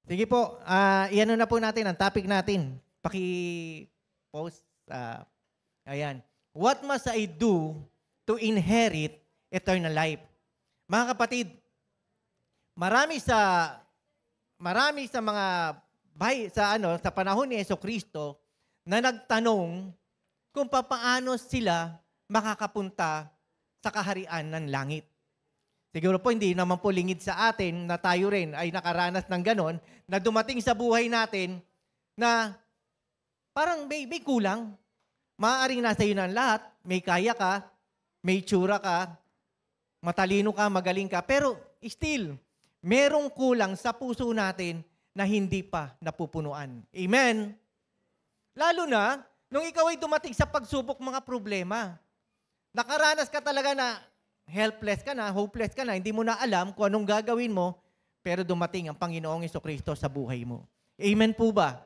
Sige po, iano na po natin ang topic natin. Paki-post. Ayan. What must I do to inherit eternal life? Mga kapatid, marami sa mga sa panahon ni Jesucristo na nagtanong kung paano sila makakapunta sa kaharian ng langit. Siguro po hindi naman po lingid sa atin na tayo rin ay nakaranas ng ganon na dumating sa buhay natin na parang may kulang. Maaaring nasa iyo na lahat, may kaya ka, may tsura ka, matalino ka, magaling ka, pero still, merong kulang sa puso natin na hindi pa napupunuan. Amen? Lalo na, nung ikaw ay dumating sa pagsubok mga problema, nakaranas ka talaga na helpless ka na, hopeless ka na, hindi mo na alam kung anong gagawin mo, pero dumating ang Panginoong Jesucristo sa buhay mo. Amen po ba?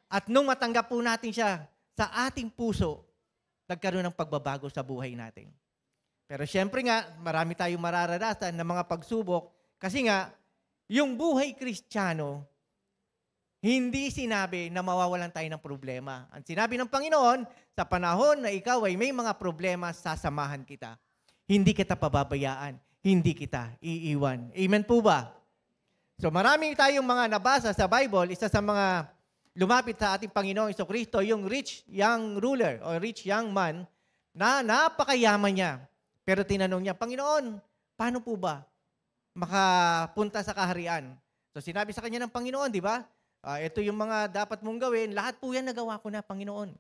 At nung matanggap po natin siya sa ating puso, nagkaroon ng pagbabago sa buhay natin. Pero syempre nga, marami tayong mararanasan ng mga pagsubok kasi nga, yung buhay Kristiyano, hindi sinabi na mawawalan tayo ng problema. Ang sinabi ng Panginoon, sa panahon na ikaw ay may mga problema, sasamahan kita. Hindi kita pababayaan, hindi kita iiwan. Amen po ba? So marami tayong mga nabasa sa Bible, isa sa mga lumapit sa ating Panginoong Jesucristo, yung rich young ruler o rich young man na napakayaman niya. Pero tinanong niya, Panginoon, paano po ba makapunta sa kaharian? So sinabi sa kanya ng Panginoon, di ba? Ito yung mga dapat mong gawin. Lahat po yan nagawa ko na, Panginoon.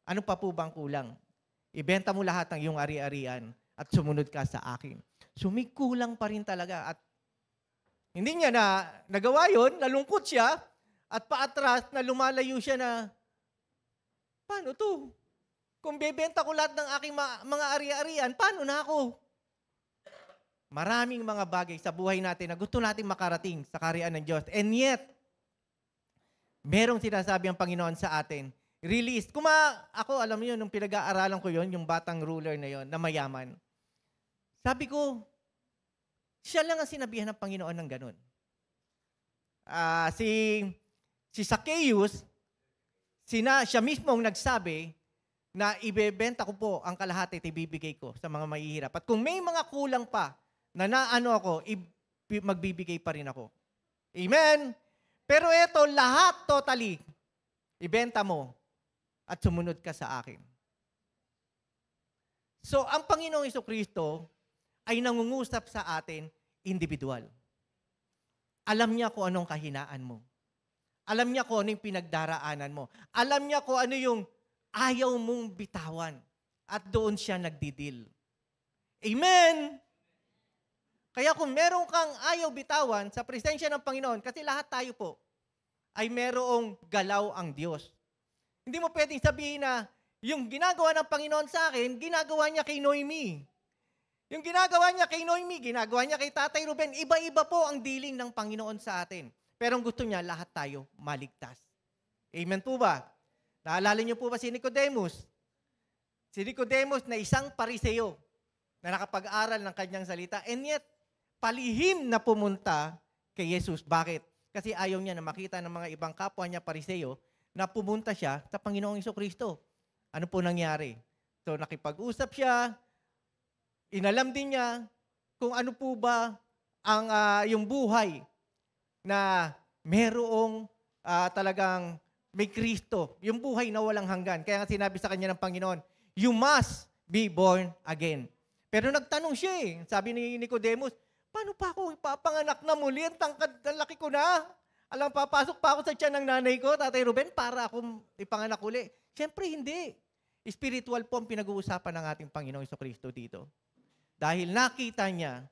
Ano pa po bang kulang? Ibenta mo lahat ng iyong ari-arian at sumunod ka sa akin. So may kulang pa rin talaga. At hindi niya na nagawa yun, nalungkot siya, at paatras na lumalayo siya na, paano to? Kung bebenta ko lahat ng aking mga ari-arian, paano na ako? Maraming mga bagay sa buhay natin na gusto natin makarating sa kaharian ng Diyos. And yet, merong sinasabi ang Panginoon sa atin, release. Ako, alam niyo, nung pinag-aaralan ko yon, yung batang ruler na yon, na mayaman. Sabi ko, siya lang ang sinabihan ng Panginoon ng ganun. Si Zacchaeus, siya mismo ang nagsabi na ibebenta ko po ang kalahati at ibibigay ko sa mga mahihirap. At kung may mga kulang pa na magbibigay pa rin ako. Amen? Pero ito, lahat totally, ibenta mo at sumunod ka sa akin. So, ang Panginoong Jesucristo ay nangungusap sa atin individual. Alam niya kung anong kahinaan mo. Alam niya kung ano yung pinagdaraanan mo. Alam niya kung ano yung ayaw mong bitawan. At doon siya nagdidil. Amen! Kaya kung meron kang ayaw bitawan sa presensya ng Panginoon, kasi lahat tayo po ay merong galaw ang Diyos. Hindi mo pwedeng sabihin na yung ginagawa ng Panginoon sa akin, ginagawa niya kay Noemi. Yung ginagawa niya kay Noemi, ginagawa niya kay Tatay Ruben, iba-iba po ang dealing ng Panginoon sa atin. Pero ang gusto niya, lahat tayo maligtas. Amen po ba? Naalala niyo po ba si Nicodemus? Si Nicodemus na isang pariseo na nakapag-aral ng kanyang salita and yet palihim na pumunta kay Jesus. Bakit? Kasi ayaw niya na makita ng mga ibang kapwa niya pariseo na pumunta siya sa Panginoong Jesucristo. Ano po nangyari? So nakipag-usap siya, inalam din niya kung ano po ba ang yung buhay na merong talagang may Kristo. Yung buhay na walang hanggan. Kaya nga sinabi sa kanya ng Panginoon, you must be born again. Pero nagtanong siya eh. Sabi ni Nicodemus, paano pa ako ipapanganak na muli? Ang tangkad, ang laki ko na. Alam, papasok pa ako sa tiyan ng nanay ko, Tatay Ruben, para akong ipanganak uli. Siyempre hindi. Spiritual po ang pinag-uusapan ng ating Panginoong Jesucristo dito. Dahil nakita niya,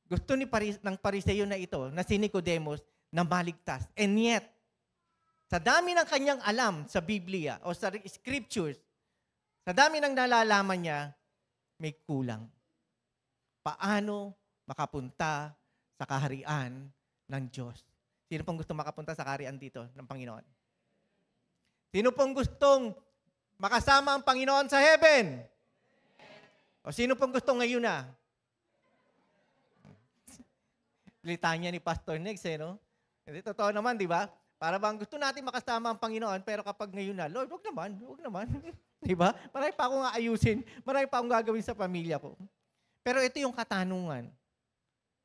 gusto ng pariseo na ito, na si Nicodemus, na maligtas. And yet, sa dami ng kanyang alam sa Biblia o sa scriptures, sa dami ng nalalaman niya, may kulang. Paano makapunta sa kaharian ng Diyos? Sino pong gusto makapunta sa kaharian dito ng Panginoon? Sino pong gustong makasama ang Panginoon sa heaven? O sino pong gusto ngayon na? Litanya ni Pastor Nex, no? Hindi, totoo naman, di ba? Para bang gusto natin makasama ang Panginoon, pero kapag ngayon na, Lord, wag naman. Di ba? Marami pa akong aayusin, marami pa akong gagawin sa pamilya ko. Pero ito yung katanungan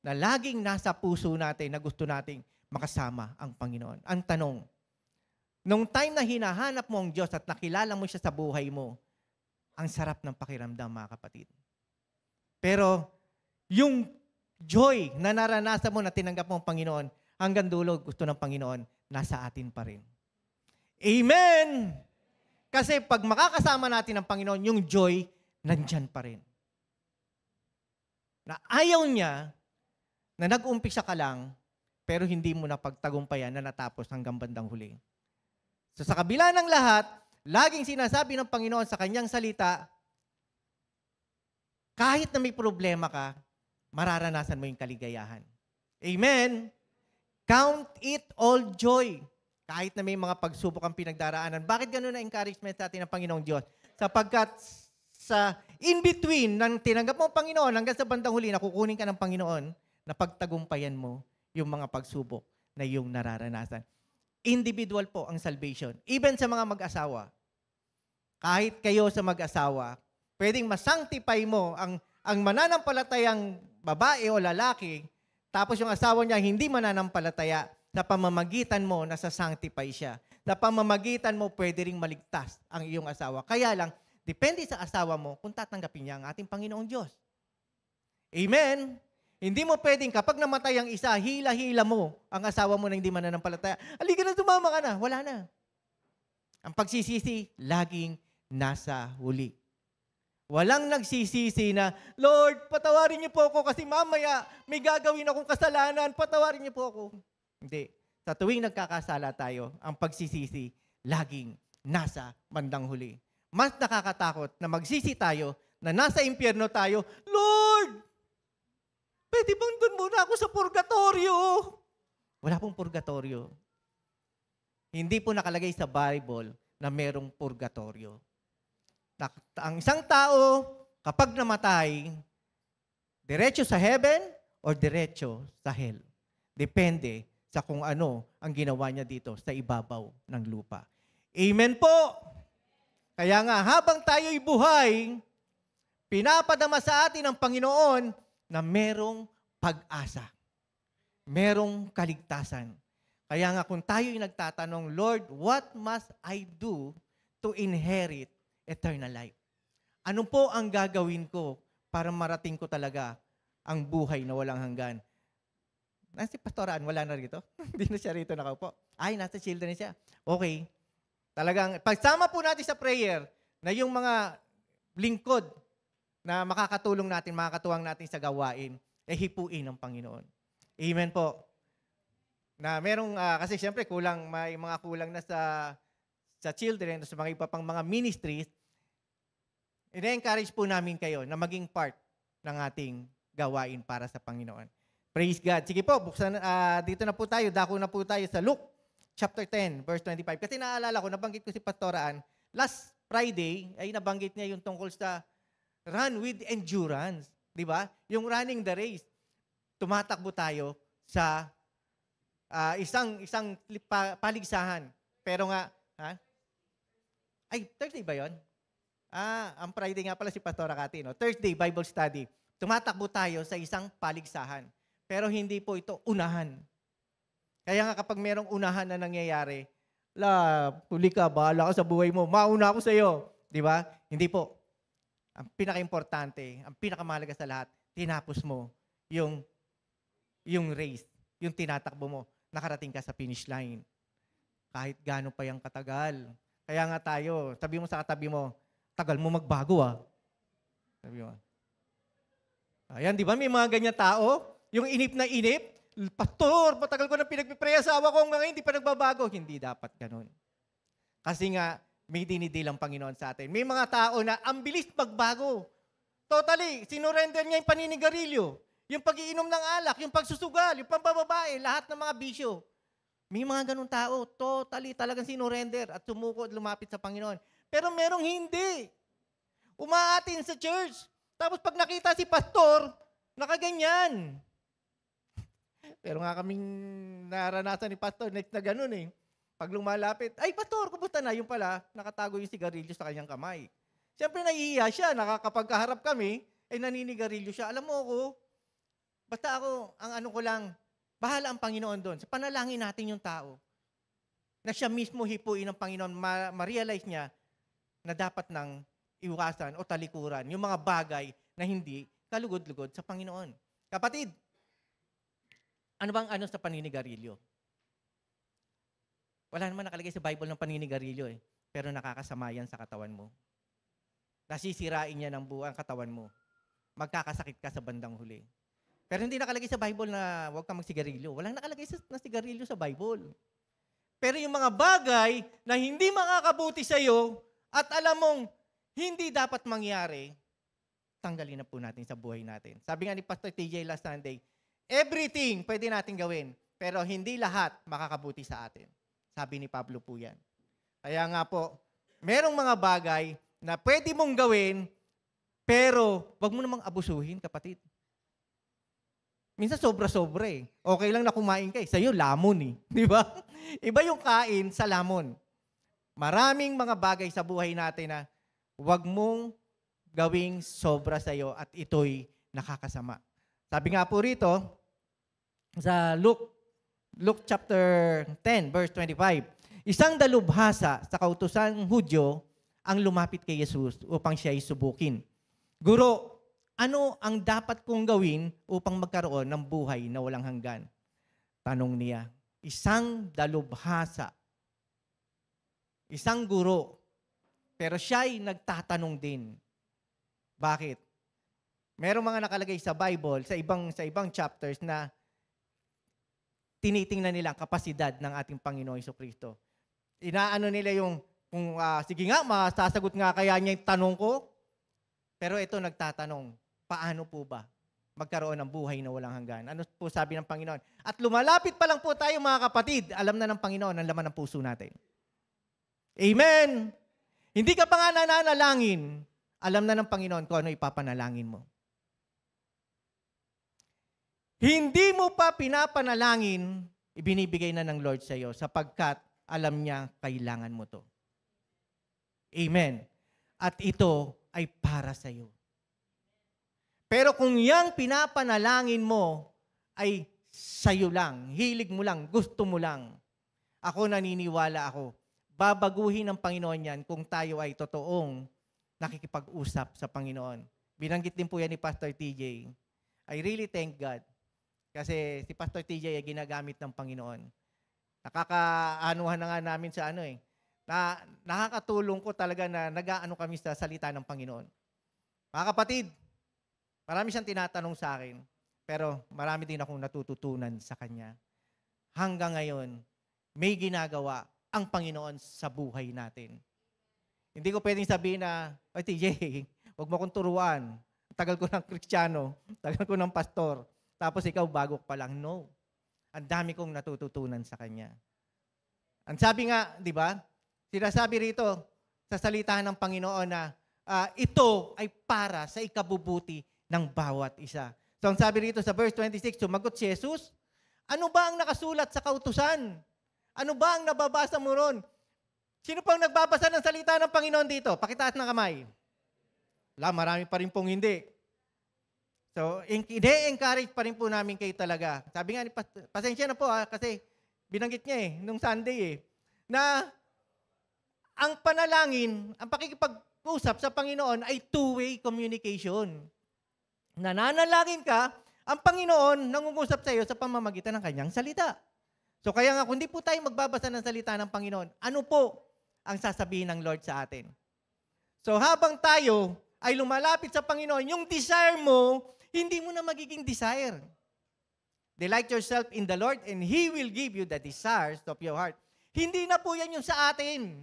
na laging nasa puso natin na gusto nating makasama ang Panginoon. Ang tanong, nung time na hinahanap mo ang Diyos at nakilala mo siya sa buhay mo, ang sarap ng pakiramdam, mga kapatid. Pero yung joy na naranasan mo na tinanggap mo ang Panginoon, hanggang dulo gusto ng Panginoon, nasa atin pa rin. Amen! Kasi pag makakasama natin ang Panginoon, yung joy, nandyan pa rin. Na ayaw niya na nag-umpisa ka lang, pero hindi mo na pagtagumpayan na natapos hanggang bandang huli. So sa kabila ng lahat, laging sinasabi ng Panginoon sa kanyang salita, kahit na may problema ka, mararanasan mo yung kaligayahan. Amen? Count it all joy. Kahit na may mga pagsubok ang pinagdaraanan. Bakit gano'n na encouragement sa atin ng Panginoong Diyos? Sapagkat sa in-between ng tinanggap mo ang Panginoon hanggang sa bandang huli, nakukunin ka ng Panginoon na pagtagumpayan mo yung mga pagsubok na yung nararanasan. Individual po ang salvation. Even sa mga mag-asawa. Kahit kayo sa mag-asawa, pwedeng masanctify mo ang mananampalatayang babae o lalaki, tapos yung asawa niya hindi mananampalataya, sa pamamagitan mo, nasa-sanctify siya. Sa pamamagitan mo, pwede ring maligtas ang iyong asawa. Kaya lang, depende sa asawa mo kung tatanggapin niya ang ating Panginoong Diyos. Amen? Hindi mo pwedeng kapag namatay ang isa, hila-hila mo ang asawa mo na hindi mananampalataya. Halika na, tumama ka na. Wala na. Ang pagsisisi, laging nasa huli. Walang nagsisisi na, Lord, patawarin niyo po ako kasi mamaya may gagawin akong kasalanan. Patawarin niyo po ako. Hindi. Sa tuwing nagkakasala tayo, ang pagsisisi, laging nasa bandang huli. Mas nakakatakot na magsisi tayo, na nasa impyerno tayo, Lord, pwede bang doon muna ako sa purgatorio? Wala pong purgatorio. Hindi po nakalagay sa Bible na merong purgatorio. Ang isang tao, kapag namatay, diretso sa heaven or diretso sa hell. Depende sa kung ano ang ginawa niya dito sa ibabaw ng lupa. Amen po! Kaya nga, habang tayo'y buhay, pinapadama sa atin ng Panginoon na merong pag-asa. Merong kaligtasan. Kaya nga kung tayo'y nagtatanong, Lord, what must I do to inherit eternal life? Ano po ang gagawin ko para marating ko talaga ang buhay na walang hanggan? Nasa pastoraan, wala na rito? Hindi na siya rito nakaupo. Ay, nasa children siya. Okay. Talagang, pagsama po natin sa prayer na yung mga lingkod na makakatulong natin, makakatuwang natin sa gawain, hipuin ng Panginoon. Amen po. Na merong, kasi siyempre may mga kulang na sa children, sa mga iba pang mga ministries, ina-encourage po namin kayo na maging part ng ating gawain para sa Panginoon. Praise God. Sige po, buksan, dito na po tayo, dako na po tayo sa Luke chapter 10, verse 25. Kasi naalala ko, nabanggit ko si Pastoraan, last Friday, ay nabanggit niya yung tungkol sa run with endurance. Di ba? Yung running the race. Tumatakbo tayo sa isang paligsahan. Pero nga, Thursday ba yun? Ang Friday nga pala si Pastora Cathy, no? Thursday, Bible study. Tumatakbo tayo sa isang paligsahan. Pero hindi po ito unahan. Kaya nga kapag merong unahan na nangyayari, tuli ka, bahala ka sa buhay mo, mauna ako sa iyo. Di ba? Hindi po. Ang pinaka-importante, ang pinakamahalaga sa lahat, tinapos mo yung race, yung tinatakbo mo, nakarating ka sa finish line. Kahit gaano pa yung katagal. Kaya nga tayo, sabi mo sa katabi mo, tagal mo magbago Sabi mo. Ayan, di ba? May mga ganyan tao, yung inip na inip, Pastor, patagal ko na pinagpipray asawa ko hanggang hindi pa nagbabago. Hindi dapat ganun. Kasi nga, may dinidil ang Panginoon sa atin. May mga tao na ang bilis magbago. Totally, sinurrender niya yung paninigarilyo, yung pag-iinom ng alak, yung pagsusugal, yung pambababae, lahat ng mga bisyo. May mga ganun tao, totally talagang sinurrender at sumuko at lumapit sa Panginoon. Pero merong hindi. Umaatin sa church. Tapos pag nakita si pastor, nakaganyan. Pero nga kaming naranasan ni pastor, next na ganun eh. Pag lumalapit, ay pastor, kumusta na? Yung pala, nakatago yung sigarilyo sa kanyang kamay. Siyempre nahihiya siya, nakakapagkaharap kami, naninigarilyo siya. Alam mo ako, basta ako, ang ano ko lang, bahala ang Panginoon doon. Sa panalangin natin yung tao. Na siya mismo hipuin ng Panginoon, ma-realize niya na dapat nang iwasan o talikuran yung mga bagay na hindi kalugod-lugod sa Panginoon. Kapatid, ano bang ano sa paninigarilyo? Wala naman nakalagay sa Bible ng paninigarilyo eh. Pero nakakasama yan sa katawan mo. Nasisirain niya ng buong katawan mo. Magkakasakit ka sa bandang huli. Pero hindi nakalagay sa Bible na huwag kang magsigarilyo. Walang nakalagay na sigarilyo sa Bible. Pero yung mga bagay na hindi makakabuti sa iyo at alam mong hindi dapat mangyari, tanggalin na po natin sa buhay natin. Sabi nga ni Pastor TJ last Sunday, everything pwede natin gawin, pero hindi lahat makakabuti sa atin. Sabi ni Pablo po yan. Kaya nga po, merong mga bagay na pwede mong gawin, pero wag mo namang abusuhin, kapatid. Minsan sobra-sobra eh. Okay lang na kumain ka eh. Sa'yo, lamon eh. Di ba? Iba yung kain sa lamon. Maraming mga bagay sa buhay natin na wag mong gawing sobra sa'yo at ito'y nakakasama. Sabi nga po rito, sa Luke chapter 10, verse 25, isang dalubhasa sa kautosang Hudyo ang lumapit kay Jesus upang siya ay subukin. Guro, ano ang dapat kong gawin upang magkaroon ng buhay na walang hanggan? Tanong niya. Isang dalubhasa. Isang guro. Pero siya'y nagtatanong din. Bakit? Merong mga nakalagay sa Bible, sa ibang chapters na tinitingnan nila ang kapasidad ng ating Panginoon Jesucristo. Inaano nila yung, sige nga, masasagot nga kaya niya yung tanong ko. Pero ito nagtatanong, paano po ba magkaroon ng buhay na walang hanggan? Ano po sabi ng Panginoon? At lumalapit pa lang po tayo mga kapatid, alam na ng Panginoon ang laman ng puso natin. Amen! Hindi ka pa nga nananalangin, alam na ng Panginoon kung ano ipapanalangin mo. Hindi mo pa pinapanalangin, ibinibigay na ng Lord sa iyo sapagkat alam niya kailangan mo to. Amen. At ito ay para sa iyo. Pero kung yang pinapanalangin mo ay sa iyo lang, hilig mo lang, gusto mo lang, ako naniniwala ako, babaguhin ng Panginoon yan kung tayo ay totoong nakikipag-usap sa Panginoon. Binanggit din po yan ni Pastor TJ. I really thank God. Kasi si Pastor TJ ay ginagamit ng Panginoon. Nakakaanuhan na nga namin sa na nakakatulong ko talaga na nag-aano kami sa salita ng Panginoon. Mga kapatid, marami siyang tinatanong sa akin, pero marami din akong natututunan sa Kanya. Hanggang ngayon, may ginagawa ang Panginoon sa buhay natin. Hindi ko pwedeng sabihin na, TJ, huwag mo akong turuan. Tagal ko ng Kristiyano, tagal ko ng pastor. Tapos ikaw bago pa lang. No. Ang dami kong natututunan sa Kanya. Ang sabi nga, di ba, sinasabi rito sa salita ng Panginoon na ito ay para sa ikabubuti ng bawat isa. So ang sabi rito sa verse 26, sumagot si Jesus, ano ba ang nakasulat sa kautusan? Ano ba ang nababasa mo ron? Sino pang nagbabasa ng salita ng Panginoon dito? Pakitaas ng kamay. Marami pa rin pong hindi. So, ine-encourage pa rin po namin kayo talaga. Sabi nga, pasensya na po kasi binanggit niya nung Sunday na ang panalangin, ang pakikipag-usap sa Panginoon ay two-way communication. Nananalangin ka, ang Panginoon nangungusap sa iyo sa pamamagitan ng kanyang salita. So kaya nga, kung di po tayo magbabasa ng salita ng Panginoon, ano po ang sasabihin ng Lord sa atin? So habang tayo ay lumalapit sa Panginoon, yung desire mo, hindi mo na magiging desire. Delight yourself in the Lord and He will give you the desires of your heart. Hindi na po yan yung sa atin.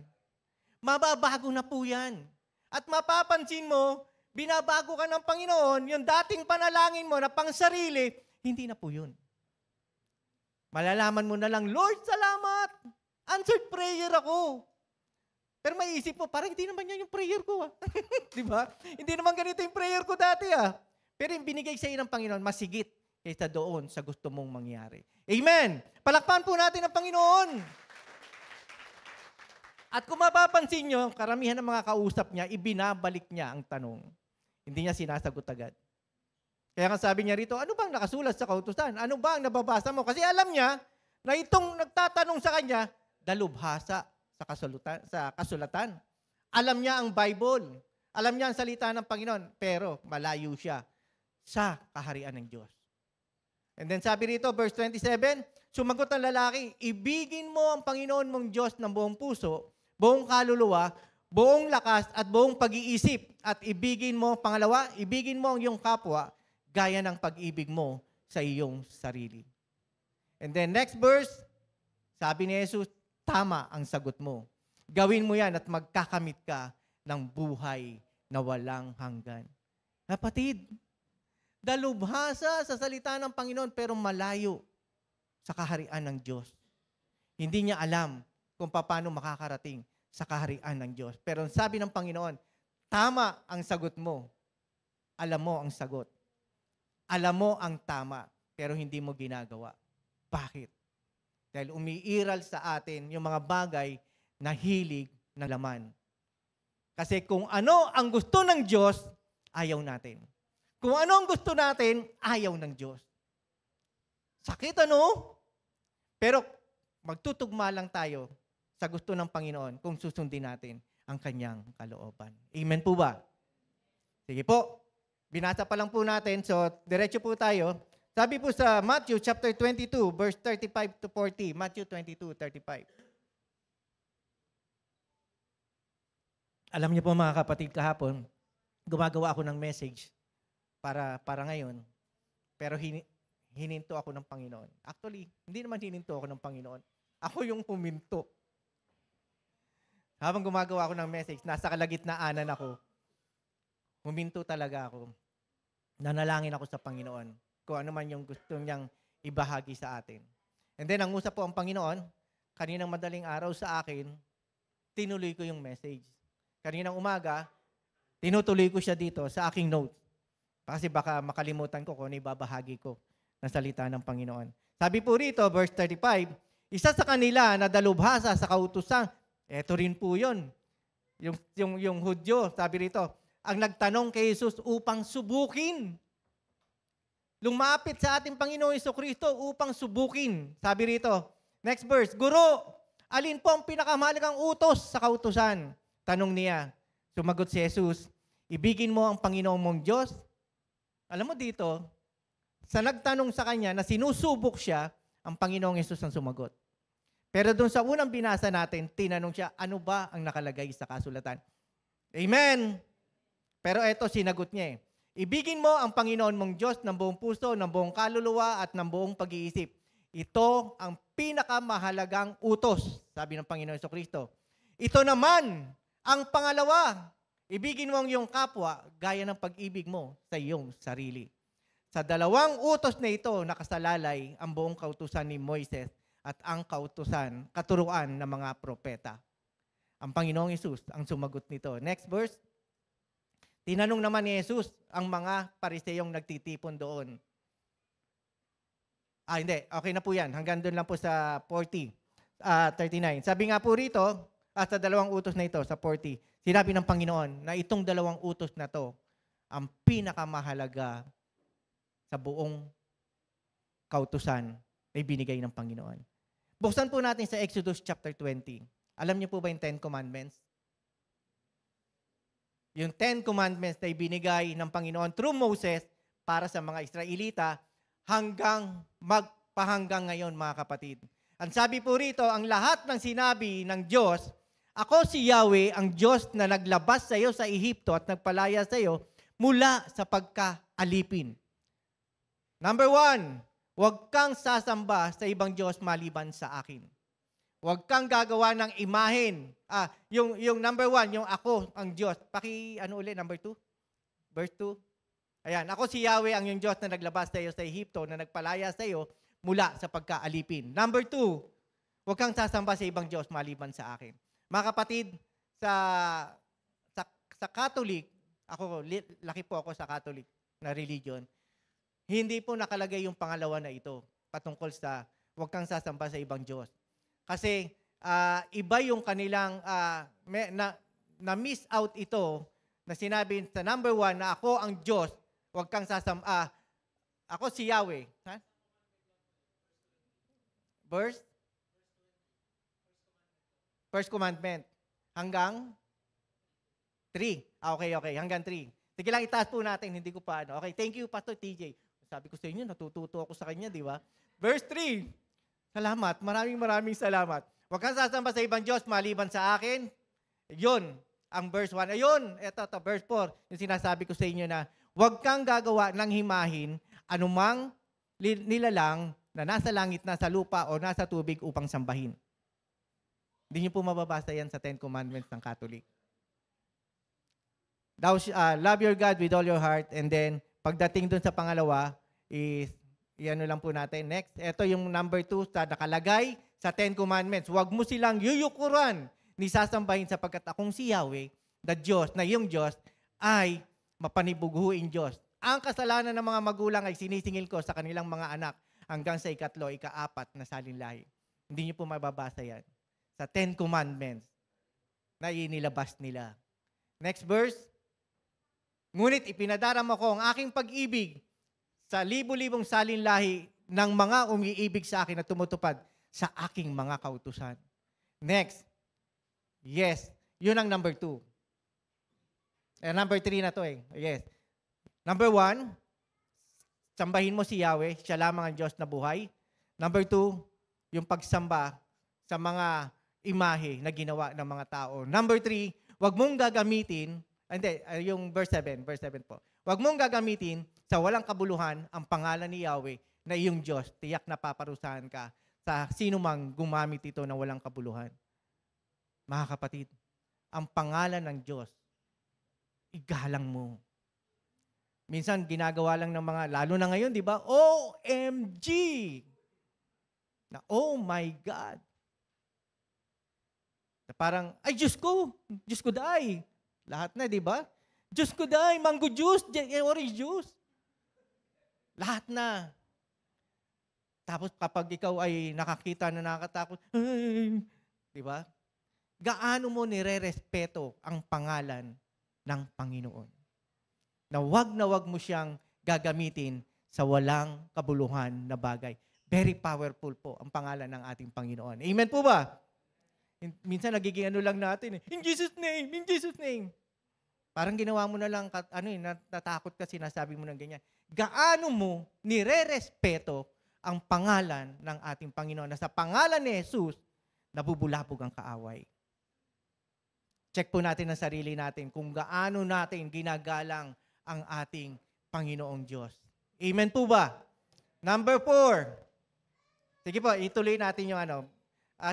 Mababago na po yan. At mapapansin mo, binabago ka ng Panginoon, yung dating panalangin mo na pang sarili, hindi na po yun. Malalaman mo na lang, Lord, salamat! Answered prayer ako. Pero may isip mo, parang hindi naman yan yung prayer ko. Di ba? Hindi naman ganito yung prayer ko dati. Pero yung binigay sa iyo ng Panginoon, masigit kaysa doon sa gusto mong mangyari. Amen! Palakpan po natin ang Panginoon. At kung mapapansin nyo, karamihan ng mga kausap niya, ibinabalik niya ang tanong. Hindi niya sinasagot agad. Kaya nga sabi niya rito, ano bang nakasulat sa kautusan? Ano ba ang nababasa mo? Kasi alam niya na itong nagtatanong sa kanya, dalubhasa sa kasulatan. Alam niya ang Bible. Alam niya ang salita ng Panginoon. Pero malayo siya sa kaharian ng Diyos. And then sabi rito, verse 27, sumagot ang lalaki, ibigin mo ang Panginoon mong Diyos ng buong puso, buong kaluluwa, buong lakas at buong pag-iisip. At ibigin mo, pangalawa, ibigin mo ang iyong kapwa gaya ng pag-ibig mo sa iyong sarili. And then next verse, sabi ni Jesus, tama ang sagot mo. Gawin mo yan at magkakamit ka ng buhay na walang hanggan. Kapatid, dalubhasa sa salita ng Panginoon pero malayo sa kaharian ng Diyos. Hindi niya alam kung paano makakarating sa kaharian ng Diyos. Pero sabi ng Panginoon, tama ang sagot mo. Alam mo ang sagot. Alam mo ang tama, pero hindi mo ginagawa. Bakit? Dahil umiiral sa atin yung mga bagay na hilig ng laman. Kasi kung ano ang gusto ng Diyos, ayaw natin. Kung ano ang gusto natin, ayaw ng Diyos. Sakit ano? Pero magtutugma lang tayo sa gusto ng Panginoon kung susundin natin ang kanyang kalooban. Amen po ba? Sige po. Binasa pa lang po natin, so diretso po tayo. Sabi po sa Matthew chapter 22, verse 35 to 40. Matthew 22, 35. Alam niyo po mga kapatid, kahapon, gumagawa ako ng message para ngayon. Pero hininto ako ng Panginoon. Actually, hindi naman hininto ako ng Panginoon. Ako yung huminto. Habang gumagawa ako ng message, nasa kalagitnaanan ako. Huminto talaga ako. Nanalangin ako sa Panginoon kung ano man yung gusto niyang ibahagi sa atin. And then, ang usap po ang Panginoon, kaninang madaling araw sa akin, tinuloy ko yung message. Kaninang umaga, tinutuloy ko siya dito sa aking notes. Kasi baka makalimutan ko kung ano ibabahagi ko na salita ng Panginoon. Sabi po rito, verse 35, isa sa kanila na dalubhasa sa kautusan, eto rin po yun. Yung Hudyo, sabi rito, ang nagtanong kay Jesus upang subukin. Lumapit sa ating Panginoon Jesucristo upang subukin. Sabi rito, next verse, Guro, alin po ang pinakamahalagang utos sa kautusan? Tanong niya. Sumagot si Jesus, ibigin mo ang Panginoon mong Diyos. Alam mo dito, sa nagtanong sa kanya na sinusubok siya, ang Panginoong Jesus ang sumagot. Pero doon sa unang binasa natin, tinanong siya, ano ba ang nakalagay sa kasulatan? Amen! Pero eto, sinagot niya ibigin mo ang Panginoon mong Diyos ng buong puso, ng buong kaluluwa at ng buong pag-iisip. Ito ang pinakamahalagang utos, sabi ng Panginoon Jesucristo. Ito naman ang pangalawa, ibigin mo ang iyong kapwa gaya ng pag-ibig mo sa iyong sarili. Sa dalawang utos na ito, nakasalalay ang buong kautusan ni Moises at ang kautusan, katuruan ng mga propeta. Ang Panginoong Hesus ang sumagot nito. Next verse. Tinanong naman ni Jesus ang mga Pariseyong nagtitipon doon. Hindi. Okay na po yan. Hanggang doon lang po sa 39. Sabi nga po rito, sa dalawang utos na ito, sa 40, sinabi ng Panginoon na itong dalawang utos na to ang pinakamahalaga sa buong kautusan na ibinigay ng Panginoon. Buksan po natin sa Exodus chapter 20. Alam niyo po ba yung 10 Commandments? Yung 10 Commandments na ibinigay ng Panginoon through Moses para sa mga Israelita hanggang magpahanggang ngayon, mga kapatid. Ang sabi po rito, ang lahat ng sinabi ng Diyos, ako si Yahweh, ang Diyos na naglabas sa iyo sa Ehipto at nagpalaya sa iyo mula sa pagkaalipin. Number 1, huwag kang sasamba sa ibang Diyos maliban sa akin. Huwag kang gagawa ng imahen. Yung number 1, yung ako, ang Diyos. Number 2? Verse 2. Ayan, ako si Yahweh, ang yung Diyos na naglabas sa iyo sa Ehipto, na nagpalaya sa iyo mula sa pagkaalipin. Number 2, huwag kang sasamba sa ibang Diyos maliban sa akin. Mga kapatid, sa Catholic, laki po ako sa Catholic na religion, hindi po nakalagay yung pangalawa na ito patungkol sa huwag kang sasamba sa ibang Diyos. Kasi iba yung kanilang, na-miss out ito na sinabi sa number 1 na ako ang Diyos, huwag kang sasamba, ako si Yahweh. Verse? First commandment. Hanggang 3. Okay. Hanggang 3. Sige lang, itaas po natin. Hindi ko pa ano. Okay, thank you, Pastor TJ. Sabi ko sa inyo, natututo ako sa kanya, di ba? Verse 3. Salamat. Maraming salamat. Huwag kang sasamba sa ibang Diyos maliban sa akin. Yun, ang verse 1. Ayun, ito, verse 4. Yung sinasabi ko sa inyo na huwag kang gagawa ng himahin anumang nilalang na nasa langit, nasa lupa, o nasa tubig upang sambahin. Hindi niyo po mababasa yan sa 10 Commandments ng Catholic. Thou love your God with all your heart, and then, pagdating dun sa pangalawa, is, iano lang po natin. Next, ito yung number 2, nakalagay sa 10 Commandments. Huwag mo silang yuyukuran ni sasambahin sapagkat akong si Yahweh, the Diyos, na yung Diyos, ay mapanibughuin Diyos. Ang kasalanan ng mga magulang ay sinisingil ko sa kanilang mga anak hanggang sa 3, 4 na salinlahi. Hindi niyo po mababasa yan sa 10 Commandments na inilabas nila. Next verse. Ngunit ipinadarama ko ang aking pag-ibig sa libu-libong salinlahi ng mga umiibig sa akin at tumutupad sa aking mga kautusan. Next. Yes. Yun ang number 2. Number 3 na to eh. Yes. Number 1, sambahin mo si Yahweh, siya lamang ang Diyos na buhay. Number 2, yung pagsamba sa mga imahe na ginawa ng mga tao. Number 3, wag mong gagamitin, yung verse 7 po. Wag mong gagamitin sa walang kabuluhan ang pangalan ni Yahweh na iyong Diyos. Tiyak na paparusahan ka sa sino mang gumamit ito na walang kabuluhan. Mga kapatid, ang pangalan ng Diyos, igalang mo. Minsan, ginagawa lang ng mga, lalo na ngayon, di ba? OMG! Na, oh my God! Na parang, ay, Diyos ko dai! Lahat na, di ba? Diyos ko dai, mango juice, orange juice. Lahat na. Tapos kapag ikaw ay nakakita na nakakatakot, di ba? Gaano mo nire-respeto ang pangalan ng Panginoon? Na wag mo siyang gagamitin sa walang kabuluhan na bagay. Very powerful po ang pangalan ng ating Panginoon. Amen po ba? Minsan nagiging lang natin eh. In Jesus' name, in Jesus' name. Parang ginawa mo na lang, natakot ka, sinasabi mo ng ganyan. Gaano mo nire-respeto ang pangalan ng ating Panginoon na sa pangalan ni Jesus, nabubulabog ang kaaway. Check po natin ang sarili natin kung gaano natin ginagalang ang ating Panginoong Diyos. Amen po ba? Number 4. Sige po, ituloy natin yung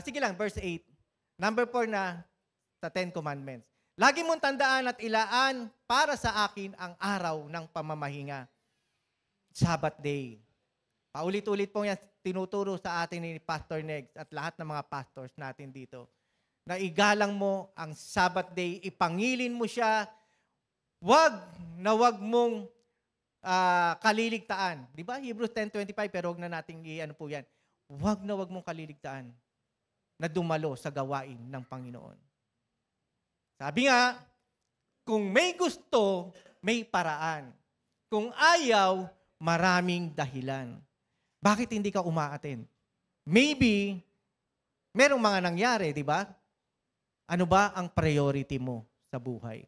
sige lang, verse 8. Number 4 na sa 10 Commandments. Lagi mong tandaan at ilaan para sa akin ang araw ng pamamahinga. Sabbath day. Paulit-ulit po yan tinuturo sa atin ni Pastor Negs at lahat ng mga pastors natin dito. Na igalang mo ang Sabbath day, ipangilin mo siya, wag mong kaliligtaan. Di ba? Hebrews 10:25, pero wag na nating i-ano po yan. Wag mong kaliligtaan na dumalo sa gawain ng Panginoon. Sabi nga, kung may gusto, may paraan. Kung ayaw, maraming dahilan. Bakit hindi ka umaattend? Maybe, merong mga nangyari, di ba? Ano ba ang priority mo sa buhay?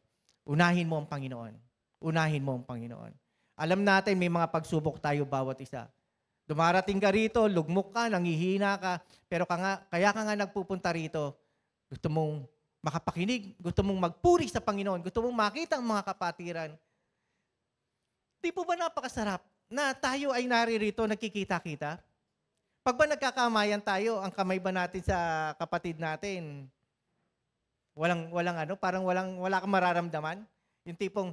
Unahin mo ang Panginoon. Unahin mo ang Panginoon. Alam natin, may mga pagsubok tayo bawat isa. Dumarating ka rito, lugmok ka, nanghihina ka, pero kaya ka nga nagpupunta rito. Gusto mong makapakinig, gusto mong magpuri sa Panginoon, gusto mong makita ang mga kapatiran. Di po ba napakasarap na tayo ay naririto, nagkikita-kita? Pag ba nagkakamayan tayo, ang kamay ba natin sa kapatid natin, parang wala kang mararamdaman? Yung tipong,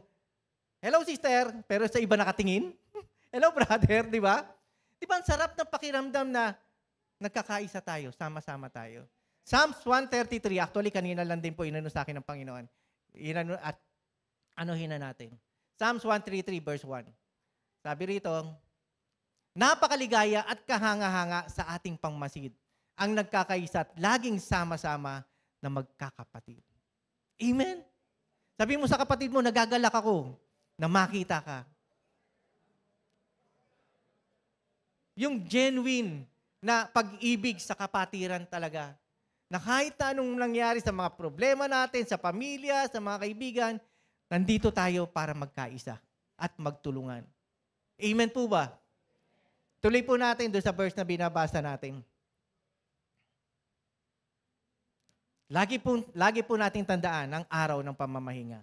hello sister, pero sa iba nakatingin. Hello brother, di ba? Di ba ang sarap ng pakiramdam na nagkakaisa tayo, sama-sama tayo. Psalms 133, actually kanina lang din po inano sa akin ng Panginoon. At anuhin na natin. Psalms 133 verse 1. Sabi rito, napakaligaya at kahanga-hanga sa ating pangmasid, ang nagkakaisa at laging sama-sama na magkakapatid. Amen? Sabi mo sa kapatid mo, nagagalak ako na makita ka. Yung genuine na pag-ibig sa kapatiran talaga. Na kahit anong nangyari sa mga problema natin, sa pamilya, sa mga kaibigan, nandito tayo para magkaisa at magtulungan. Amen po ba? Tuloy po natin doon sa verse na binabasa natin. Lagi po nating tandaan ang araw ng pamamahinga.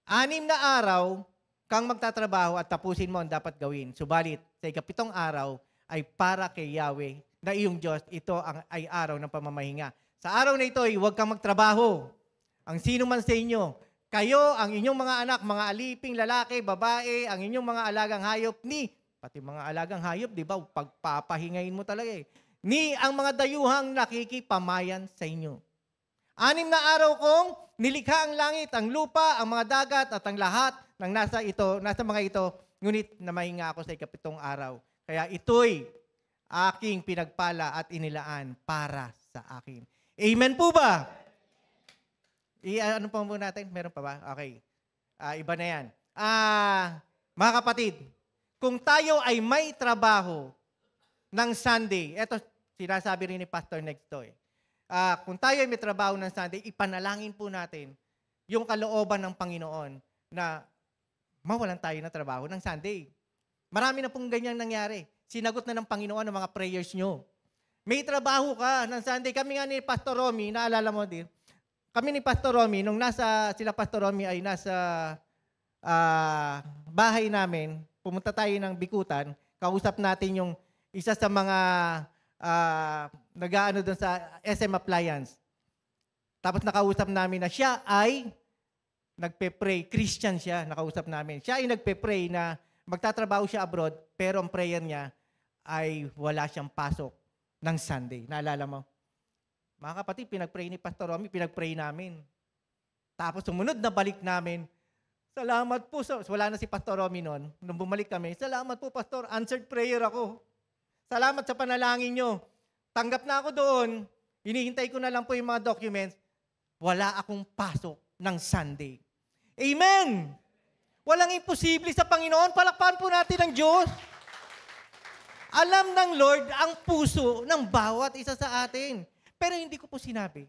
6 na araw kang magtatrabaho at tapusin mo ang dapat gawin. Subalit, sa 7 araw ay para kay Yahweh na iyong Diyos. Ito ay araw ng pamamahinga. Sa araw na ito ay huwag kang magtrabaho. Ang sino man sa inyo, kayo, ang inyong mga anak, mga aliping, lalaki, babae, ang inyong mga alagang hayop, pati mga alagang hayop, di ba, pagpapahingain mo talaga eh. Ang mga dayuhang nakikipamayan sa inyo. 6 na araw kong nilikha ang langit, ang lupa, ang mga dagat, at ang lahat ng nasa mga ito, ngunit namahinga ako sa 7 araw. Kaya ito'y aking pinagpala at inilaan para sa akin. Amen po ba? Ano pa muna natin? Meron pa ba? Okay. Iba na yan. Mga kapatid, kung tayo ay may trabaho ng Sunday, eto sinasabi rin ni Pastor Next to eh. Kung tayo ay may trabaho ng Sunday, ipanalangin po natin yung kalooban ng Panginoon na mawalan tayo ng trabaho ng Sunday. Marami na pong ganyang nangyari. Sinagot na ng Panginoon ang mga prayers nyo. May trabaho ka ng Sunday. Kami nga ni Pastor Romy, naalala mo din, kami ni Pastor Romy, nung sila Pastor Romy ay nasa bahay namin, pumunta tayo ng Bikutan, kausap natin yung isa sa mga nag-aano doon sa SM Appliance. Tapos nakausap namin na siya ay nagpe-pray, Christian siya, nakausap namin. Siya ay nagpe-pray na magtatrabaho siya abroad, pero ang prayer niya ay wala siyang pasok ng Sunday. Naalala mo? Mga kapatid, pinag-pray ni Pastor Romy, pinag-pray namin. Tapos sumunod na balik namin, salamat po. Wala na si Pastor Romy noon. Nung bumalik kami, salamat po Pastor, answered prayer ako. Salamat sa panalangin nyo. Tanggap na ako doon. Hinihintay ko na lang po yung mga documents. Wala akong pasok ng Sunday. Amen! Walang imposible sa Panginoon. Palakpakan po natin ang Diyos. Alam ng Lord ang puso ng bawat isa sa atin. Pero hindi ko po sinabi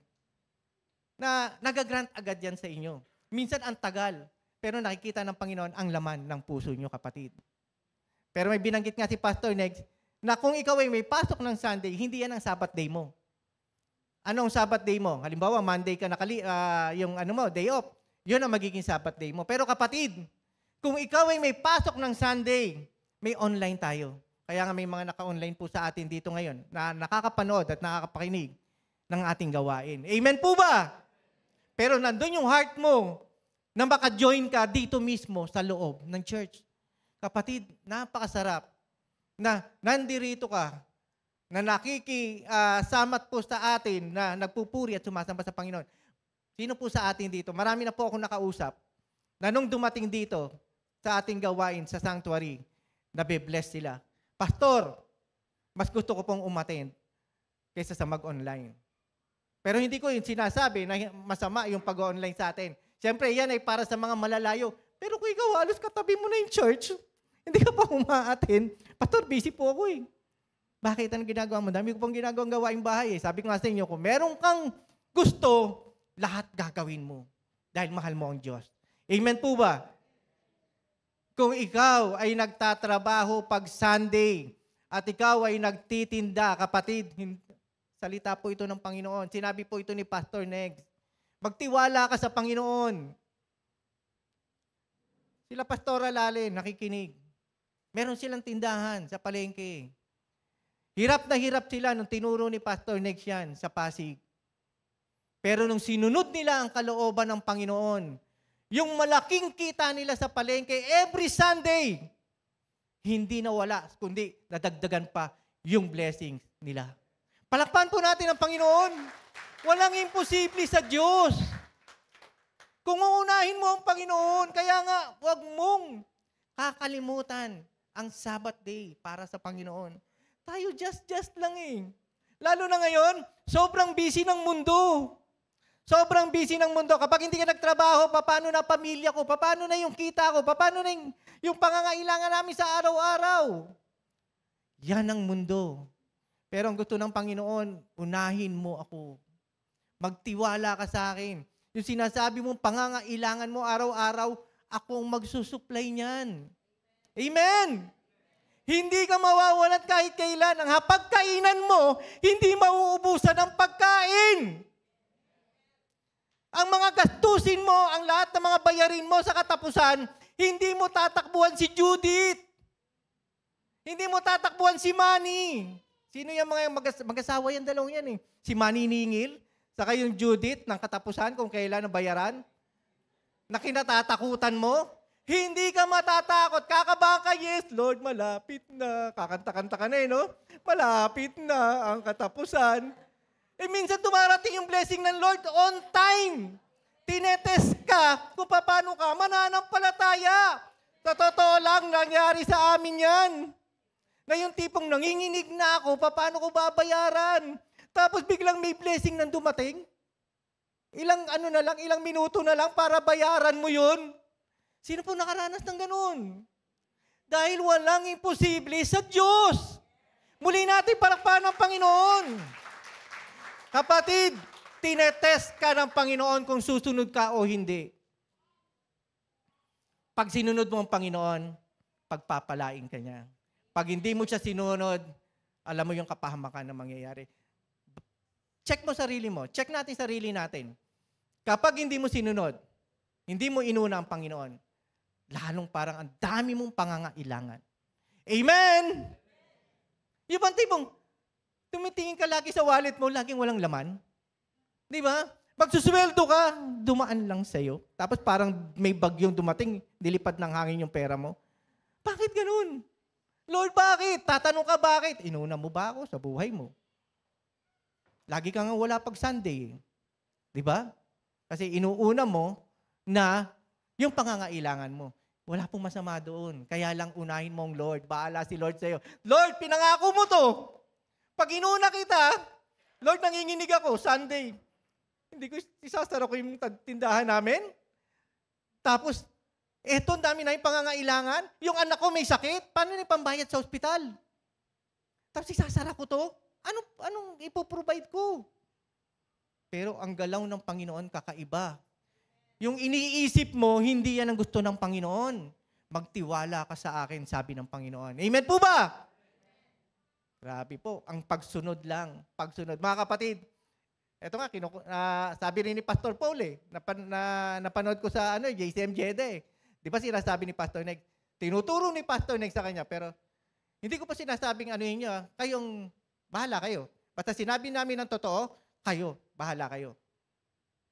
na nagagrant agad yan sa inyo. Minsan ang tagal, pero nakikita ng Panginoon ang laman ng puso nyo, kapatid. Pero may binanggit nga si Pastor Negs na kung ikaw ay may pasok ng Sunday, hindi yan ang Sabbath day mo. Anong Sabbath day mo? Halimbawa, Monday ka yung day off. Yun ang magiging Sabbath day mo. Pero kapatid, kung ikaw ay may pasok ng Sunday, may online tayo. Kaya nga may mga naka-online po sa atin dito ngayon na nakakapanood at nakakapakinig ng ating gawain. Amen po ba? Pero nandun yung heart mo na maka-join ka dito mismo sa loob ng church. Kapatid, napakasarap na nandirito ka, na nakikisamat po sa atin, na nagpupuri at sumasamba sa Panginoon. Sino po sa atin dito? Marami na po ako nakausap na nung dumating dito sa ating gawain sa sanctuary, nabe-bless sila. Pastor, mas gusto ko pong umattend kaysa sa mag-online. Pero hindi ko yung sinasabi na masama yung pag-online sa atin. Siyempre, yan ay para sa mga malalayo. Pero kung ikaw, halos katabi mo na yung church, hindi ka pa umaattend. Pastor, busy po ako eh. Bakit? Anong ginagawa mo? Dami ko pang ginagawang gawaing bahay eh. Sabi ko nga sa inyo, kung meron kang gusto, lahat gagawin mo. Dahil mahal mo ang Diyos. Amen po ba? Kung ikaw ay nagtatrabaho pag Sunday at ikaw ay nagtitinda, kapatid, salita po ito ng Panginoon. Sinabi po ito ni Pastor Negs. Magtiwala ka sa Panginoon. Sila Pastora Lale, nakikinig. Meron silang tindahan sa palengke. Hirap na hirap sila nung tinuro ni Pastor Negs yan sa Pasig. Pero nung sinunod nila ang kalooban ng Panginoon, yung malaking kita nila sa palengke every Sunday, hindi nawala, kundi nadagdagan pa yung blessings nila. Palakpan po natin ang Panginoon. Walang imposible sa Diyos. Kung uunahin mo ang Panginoon, kaya nga, huwag mong kakalimutan ang Sabbath day para sa Panginoon. Tayo just lang eh. Lalo na ngayon, sobrang busy ng mundo. Sobrang busy ng mundo. Kapag hindi ka nagtrabaho, paano na pamilya ko? Paano na yung kita ko? Paano na yung pangangailangan namin sa araw-araw? Yan ang mundo. Pero ang gusto ng Panginoon, unahin mo ako. Magtiwala ka sa akin. Yung sinasabi mong pangangailangan mo araw-araw, akong magsusupply niyan. Amen! Hindi ka mawawalan kahit kailan. Ang hapagkainan mo, hindi mauubusan ng pagkain. Ang mga gastusin mo, ang lahat ng mga bayarin mo sa katapusan, hindi mo tatakbuhan si Judith. Hindi mo tatakbuhan si Manny. Sino yung mga mag-asawa yan, dalawang yan eh? Si Manny Ningil, saka yung Judith ng katapusan kung kailan ang bayaran. Na kinatatakutan mo. Hindi ka matatakot. Kakaba ka, yes, Lord, malapit na. Kakanta-kanta ka na eh, no? Malapit na ang katapusan. Eh, minsan dumarating yung blessing ng Lord on time. Tinetest ka kung paano ka mananampalataya. Sa totoo lang, nangyari sa amin yan. Na yung tipong nanginginig na ako, paano ko babayaran? Tapos biglang may blessing nang dumating. Ilang minuto na lang para bayaran mo yun. Sino po nakaranas ng ganun? Dahil walang imposible sa Diyos. Muli natin palakpakan ng Panginoon. Kapatid, tinetest ka ng Panginoon kung susunod ka o hindi. Pag sinunod mo ang Panginoon, pagpapalain ka niya. Pag hindi mo siya sinunod, alam mo yung kapahamakan na mangyayari. Check mo sarili mo. Check natin sarili natin. Kapag hindi mo sinunod, hindi mo inuna ang Panginoon, lalong parang ang dami mong pangangailangan. Amen! Yung bang tipong, tumitingin ka lagi sa wallet mo, laging walang laman. Di ba? Magsusweldo ka, dumaan lang sa'yo. Tapos parang may bagyong dumating, dilipad ng hangin yung pera mo. Bakit ganun? Lord, bakit? Tatanong ka bakit? Inuna mo ba ako sa buhay mo? Lagi ka nga wala pag Sunday. Di ba? Kasi inuuna mo na yung pangangailangan mo. Wala pong masama doon. Kaya lang unahin mo ang Lord. Bahala si Lord sa'yo. Lord, pinangako mo to. Pag inuna kita, Lord, nanginginig ako, Sunday. Hindi ko isasara ko yung tindahan namin. Tapos, eto, dami na yung pangangailangan. Yung anak ko may sakit. Paano na pambayad sa ospital? Tapos isasara ko to. Anong ipoprovide ko? Pero ang galaw ng Panginoon kakaiba. Yung iniisip mo, hindi yan ang gusto ng Panginoon. Magtiwala ka sa akin, sabi ng Panginoon. Amen po ba? Grabe po, ang pagsunod lang. Pagsunod. Mga kapatid, eto nga, sabi rin ni Pastor Paul napanood ko sa JCM Jeddah. Di ba sinasabi ni Pastor Neg? Tinuturo ni Pastor Neg sa kanya, pero hindi ko pa sinasabing niya, kayong bahala kayo. Basta sinabi namin ng totoo, kayo, bahala kayo.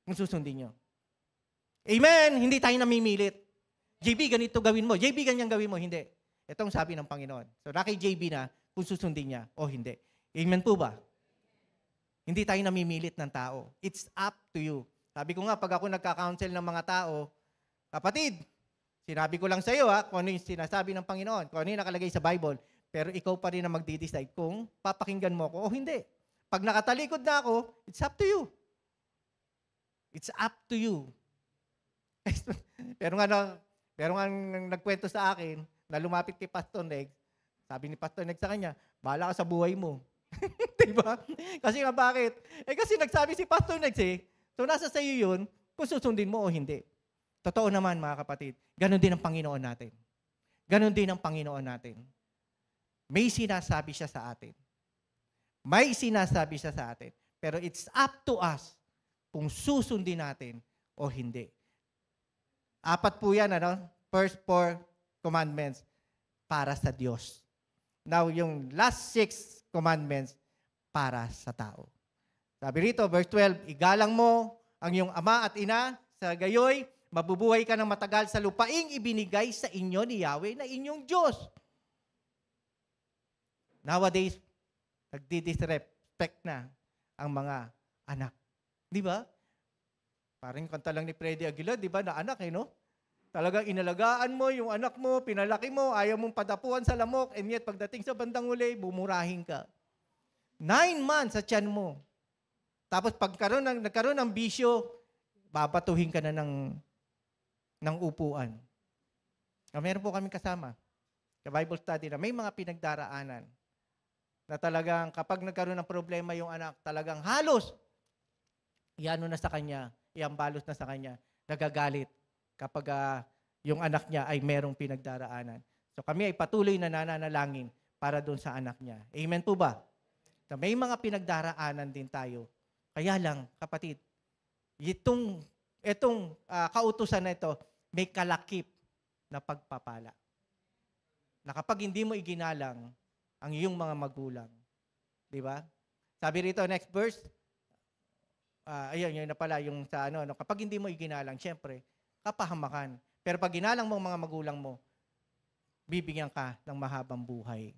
Kung susundin nyo. Amen! Hindi tayo namimilit. JB, ganito gawin mo. JB, ganyan gawin mo. Hindi. Itong sabi ng Panginoon. So, na kay JB na kung susundin niya o hindi. Amen po ba? Hindi tayo namimilit ng tao. It's up to you. Sabi ko nga, pag ako nagka-counsel ng mga tao, kapatid, sinabi ko lang sa iyo kung ano yung sinasabi ng Panginoon, kung ano yung nakalagay sa Bible, pero ikaw pa rin ang magdi-decide kung papakinggan mo ako o hindi. Pag nakatalikod na ako, it's up to you. It's up to you. pero nga nagkwento sa akin, na lumapit kay Pastor Neg, sabi ni Pastor Neg sa kanya, bahala ka sa buhay mo. Diba? Kasi nga bakit? Kasi nagsabi si Pastor Neg so nasa sa iyo yun, kung susundin mo o hindi. Totoo naman mga kapatid, ganon din ang Panginoon natin. Ganon din ang Panginoon natin. May sinasabi siya sa atin. May sinasabi siya sa atin. Pero it's up to us kung susundin natin o hindi. 4 po yan, First 4 commandments para sa Diyos. Now, yung last 6 commandments para sa tao. Sabi rito, verse 12, igalang mo ang iyong ama at ina, sa gayoy, mabubuhay ka ng matagal sa lupaing ibinigay sa inyo ni Yahweh na inyong Diyos. Nowadays, nagdi-disrespect na ang mga anak. Di ba? Parang kanta lang ni Freddy Aguilar, di ba, na anak no? Talagang inalagaan mo yung anak mo, pinalaki mo, ayaw mong padapuan sa lamok, and yet pagdating sa bandang uli, bumurahin ka. 9 months sa tiyan mo. Tapos nagkaroon ng bisyo, babatuhin ka na ng upuan. Meron po kami kasama sa Bible study na may mga pinagdaraanan na talagang kapag nagkaroon ng problema yung anak, talagang halos iano na sa kanya, iambalos na sa kanya, nagagalit kapag yung anak niya ay merong pinagdaraanan. So kami ay patuloy na nananalangin para doon sa anak niya. Amen po ba? So, may mga pinagdaraanan din tayo. Kaya lang, kapatid, itong kautusan na ito, may kalakip na pagpapala. Na kapag hindi mo iginalang ang iyong mga magulang. Di ba? Sabi rito, next verse, yun na pala, yung sa kapag hindi mo iginalang, syempre, kapahamakan. Pero pag ginalang mo ang mga magulang mo, bibigyan ka ng mahabang buhay.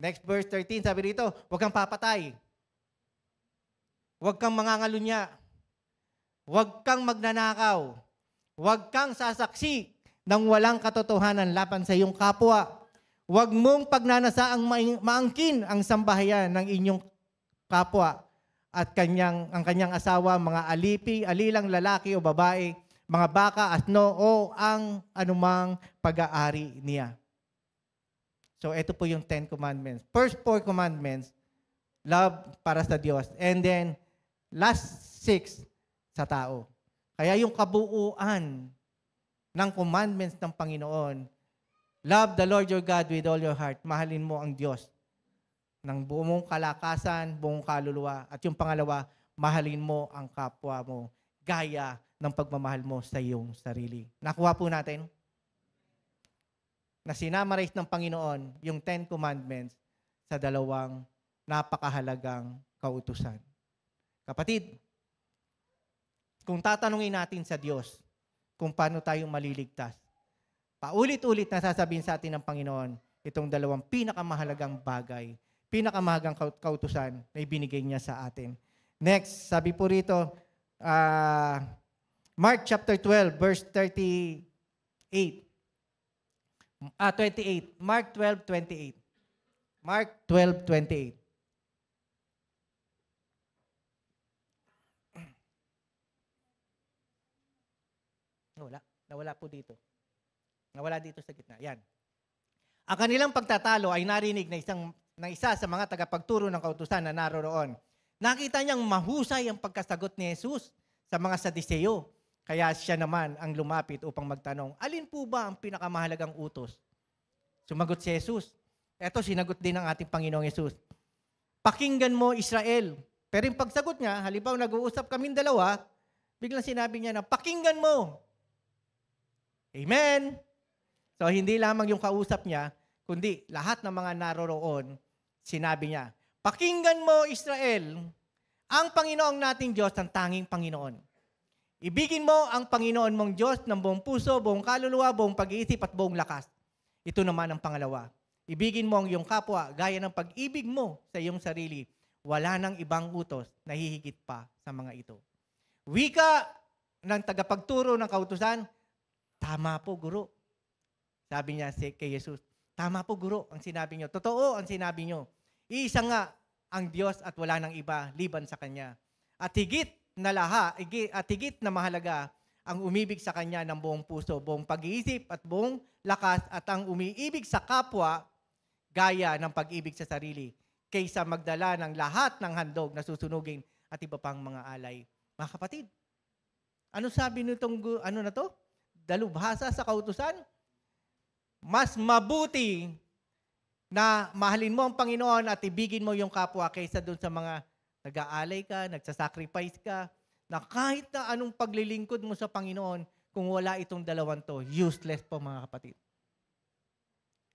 Next verse 13, sabi rito, huwag kang papatay. Huwag kang mangangalunya. Huwag kang magnanakaw. Huwag kang sasaksi ng walang katotohanan laban sa iyong kapwa. Huwag mong pagnanasaang maangkin ang sambahayan ng inyong kapwa at ang kanyang asawa, mga alilang lalaki o babae, mga baka, asno, o ang anumang pag-aari niya. So, ito po yung 10 commandments. First 4 commandments, love para sa Diyos. And then, last 6, sa tao. Kaya yung kabuuan ng commandments ng Panginoon, love the Lord your God with all your heart. Mahalin mo ang Diyos ng buong mong kalakasan, buong kaluluwa. At yung pangalawa, mahalin mo ang kapwa mo gaya ng pagmamahal mo sa iyong sarili. Nakuha po natin na sinamarize ng Panginoon yung 10 commandments sa 2 napakahalagang kautusan. Kapatid, kung tatanungin natin sa Diyos kung paano tayo maliligtas, paulit-ulit na sasabihin sa atin ng Panginoon itong 2 pinakamahalagang bagay, pinakamahalagang kautusan na ibinigay niya sa atin. Next, sabi po rito, Mark chapter 12, verse 28. 28. Mark 12:28. Mark 12:28. Nawala po dito. Nawala dito sa gitna. Yan. Ang kanilang pagtatalo ay narinig na isa sa mga tagapagturo ng kautusan na naroroon. Nakita niyang mahusay ang pagkasagot ni Jesus sa mga Sadiseo. Kaya siya naman ang lumapit upang magtanong, alin po ba ang pinakamahalagang utos? Sumagot si Jesus. Eto, sinagot din ng ating Panginoong Jesus. Pakinggan mo, Israel. Pero yung pagsagot niya, halimbawa nag-uusap kaming dalawa, biglang sinabi niya na, pakinggan mo. Amen? So, hindi lamang yung kausap niya, kundi lahat ng mga naroroon, sinabi niya, pakinggan mo, Israel, ang Panginoong nating Diyos, ang tanging Panginoon. Ibigin mo ang Panginoon mong Diyos ng buong puso, buong kaluluwa, buong pag-iisip at buong lakas. Ito naman ang pangalawa. Ibigin mo ang iyong kapwa gaya ng pag-ibig mo sa iyong sarili. Wala nang ibang utos na hihigit pa sa mga ito. Wika ng tagapagturo ng kautusan, tama po, guro. Sabi niya kay Jesus, tama po, guro, ang sinabi niyo. Totoo ang sinabi niyo. Iisa nga ang Diyos at wala nang iba liban sa Kanya. At higit na mahalaga ang umibig sa Kanya ng buong puso, buong pag-iisip at buong lakas at ang umiibig sa kapwa gaya ng pag-ibig sa sarili kaysa magdala ng lahat ng handog na susunugin at iba pang mga alay. Mga kapatid, ano sabi nitong dalubhasa sa kautusan? Mas mabuti na mahalin mo ang Panginoon at ibigin mo yung kapwa kaysa doon sa mga nag-aalay ka, nagsasacrifice ka, na kahit na anong paglilingkod mo sa Panginoon, kung wala itong dalawang to, useless po mga kapatid.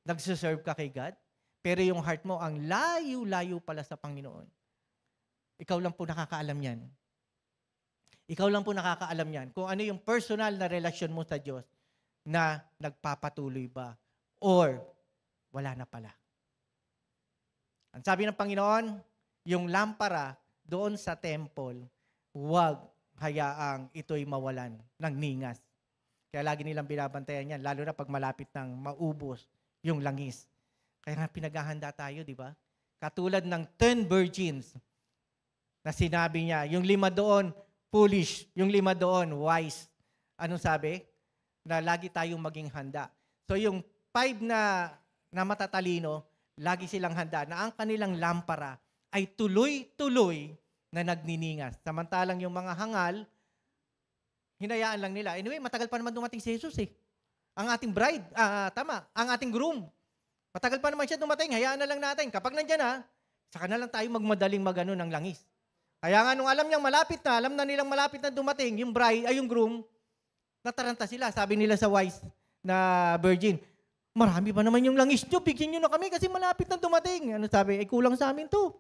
Nagsiserve ka kay God, pero yung heart mo ang layo-layo pala sa Panginoon. Ikaw lang po nakakaalam yan. Ikaw lang po nakakaalam yan kung ano yung personal na relasyon mo sa Diyos na nagpapatuloy ba or wala na pala. Ang sabi ng Panginoon, yung lampara doon sa temple, huwag hayaang ito'y mawalan ng ningas. Kaya lagi nilang binabantayan yan, lalo na pag malapit ng maubos yung langis. Kaya nga pinaghahanda tayo, di ba? Katulad ng 10 virgins na sinabi niya, yung 5 doon, foolish, yung 5 doon, wise. Anong sabi? Na lagi tayong maging handa. So yung 5 na matatalino, lagi silang handa na ang kanilang lampara ay tuloy-tuloy na nagniningas. Samantalang yung mga hangal, hinayaan lang nila. Anyway, matagal pa naman dumating si Jesus eh. Ang ating bride, ang ating groom. Matagal pa naman siya dumating, hayaan na lang natin. Kapag nandyan na, saka na lang tayo magmadaling magano ng langis. Kaya nga nung alam na nilang malapit na dumating, yung bride, yung groom, nataranta sila. Sabi nila sa wise na virgin, marami pa naman yung langis nyo, bigyan nyo na kami kasi malapit na dumating. Ano sabi? Kulang sa amin to.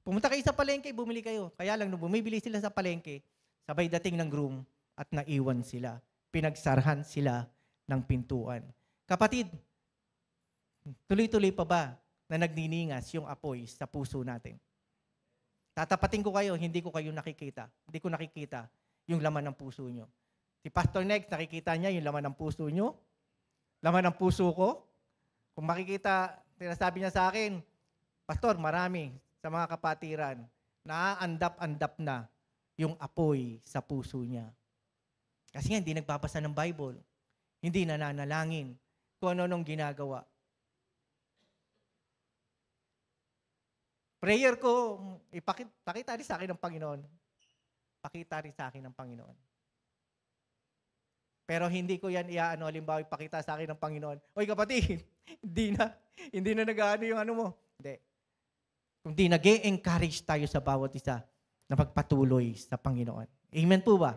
Pumunta kayo sa palengke, bumili kayo. Kaya lang, nung bumibili sila sa palengke, sabay dating ng groom at naiwan sila. Pinagsarhan sila ng pintuan. Kapatid, tuloy-tuloy pa ba na nagniningas yung apoy sa puso natin? Tatapatin ko kayo, hindi ko kayo nakikita. Hindi ko nakikita yung laman ng puso nyo. Si Pastor Next, nakikita niya yung laman ng puso nyo? Laman ng puso ko? Kung makikita, sinasabi niya sa akin, Pastor, marami sa mga kapatiran, naaandap-andap na yung apoy sa puso niya. Kasi nga, hindi nagbabasa ng Bible. Hindi nananalangin kung ano-anong ginagawa. Prayer ko, pakita rin sa akin ng Panginoon. Pakita rin sa akin ng Panginoon. Pero hindi ko yan halimbawa, ipakita sa akin ng Panginoon. Oy kapatid, hindi na nag-ano yung ano mo. Hindi. Kundi nag-e-encourage tayo sa bawat isa na magpatuloy sa Panginoon. Amen po ba?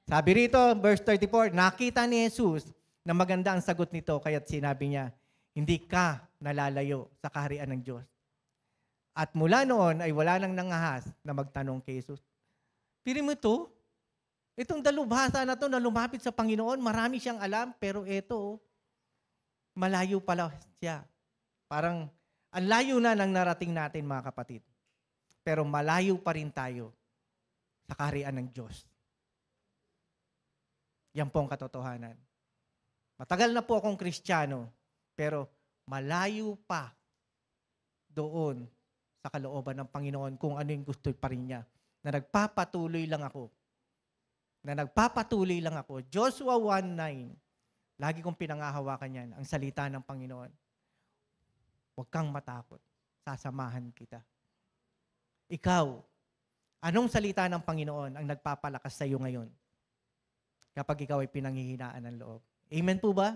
Sabi rito, verse 34, nakita ni Jesus na maganda ang sagot nito, kaya't sinabi niya, hindi ka nalalayo sa kaharian ng Diyos. At mula noon ay wala nang nangahas na magtanong kay Jesus. Pili mo ito, itong dalubhasa na ito na lumapit sa Panginoon, marami siyang alam, pero ito, malayo pala siya. Parang, ang layo na nang narating natin mga kapatid. Pero malayo pa rin tayo sa kaharian ng Diyos. Yan po ang katotohanan. Matagal na po akong Kristiyano, pero malayo pa doon sa kalooban ng Panginoon kung ano yung gusto pa rin niya. Na nagpapatuloy lang ako. Joshua 1:9, lagi kong pinangahawakan yan, ang salita ng Panginoon. Huwag kang matakot, sasamahan kita. Ikaw, anong salita ng Panginoon ang nagpapalakas sa iyo ngayon kapag ikaw ay pinanghihinaan ng loob? Amen po ba?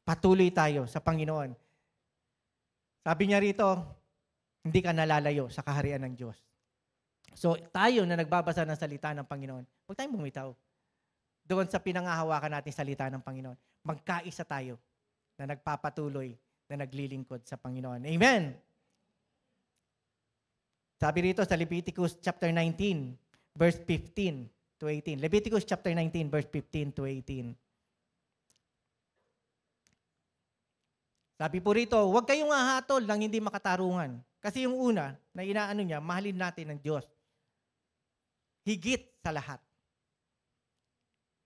Patuloy tayo sa Panginoon. Sabi niya rito, hindi ka nalalayo sa kaharian ng Diyos. So, tayo na nagbabasa ng salita ng Panginoon, huwag tayong bumitaw. Doon sa pinangahawakan natin salita ng Panginoon, magkaisa tayo na nagpapatuloy, na naglilingkod sa Panginoon. Amen! Sabi rito sa Leviticus chapter 19, verse 15 to 18. Leviticus chapter 19, verse 15 to 18. Sabi po rito, huwag kayong hahatol ng hindi makatarungan. Kasi yung una, na inaano niya, mahalin natin ng Diyos. Higit sa lahat.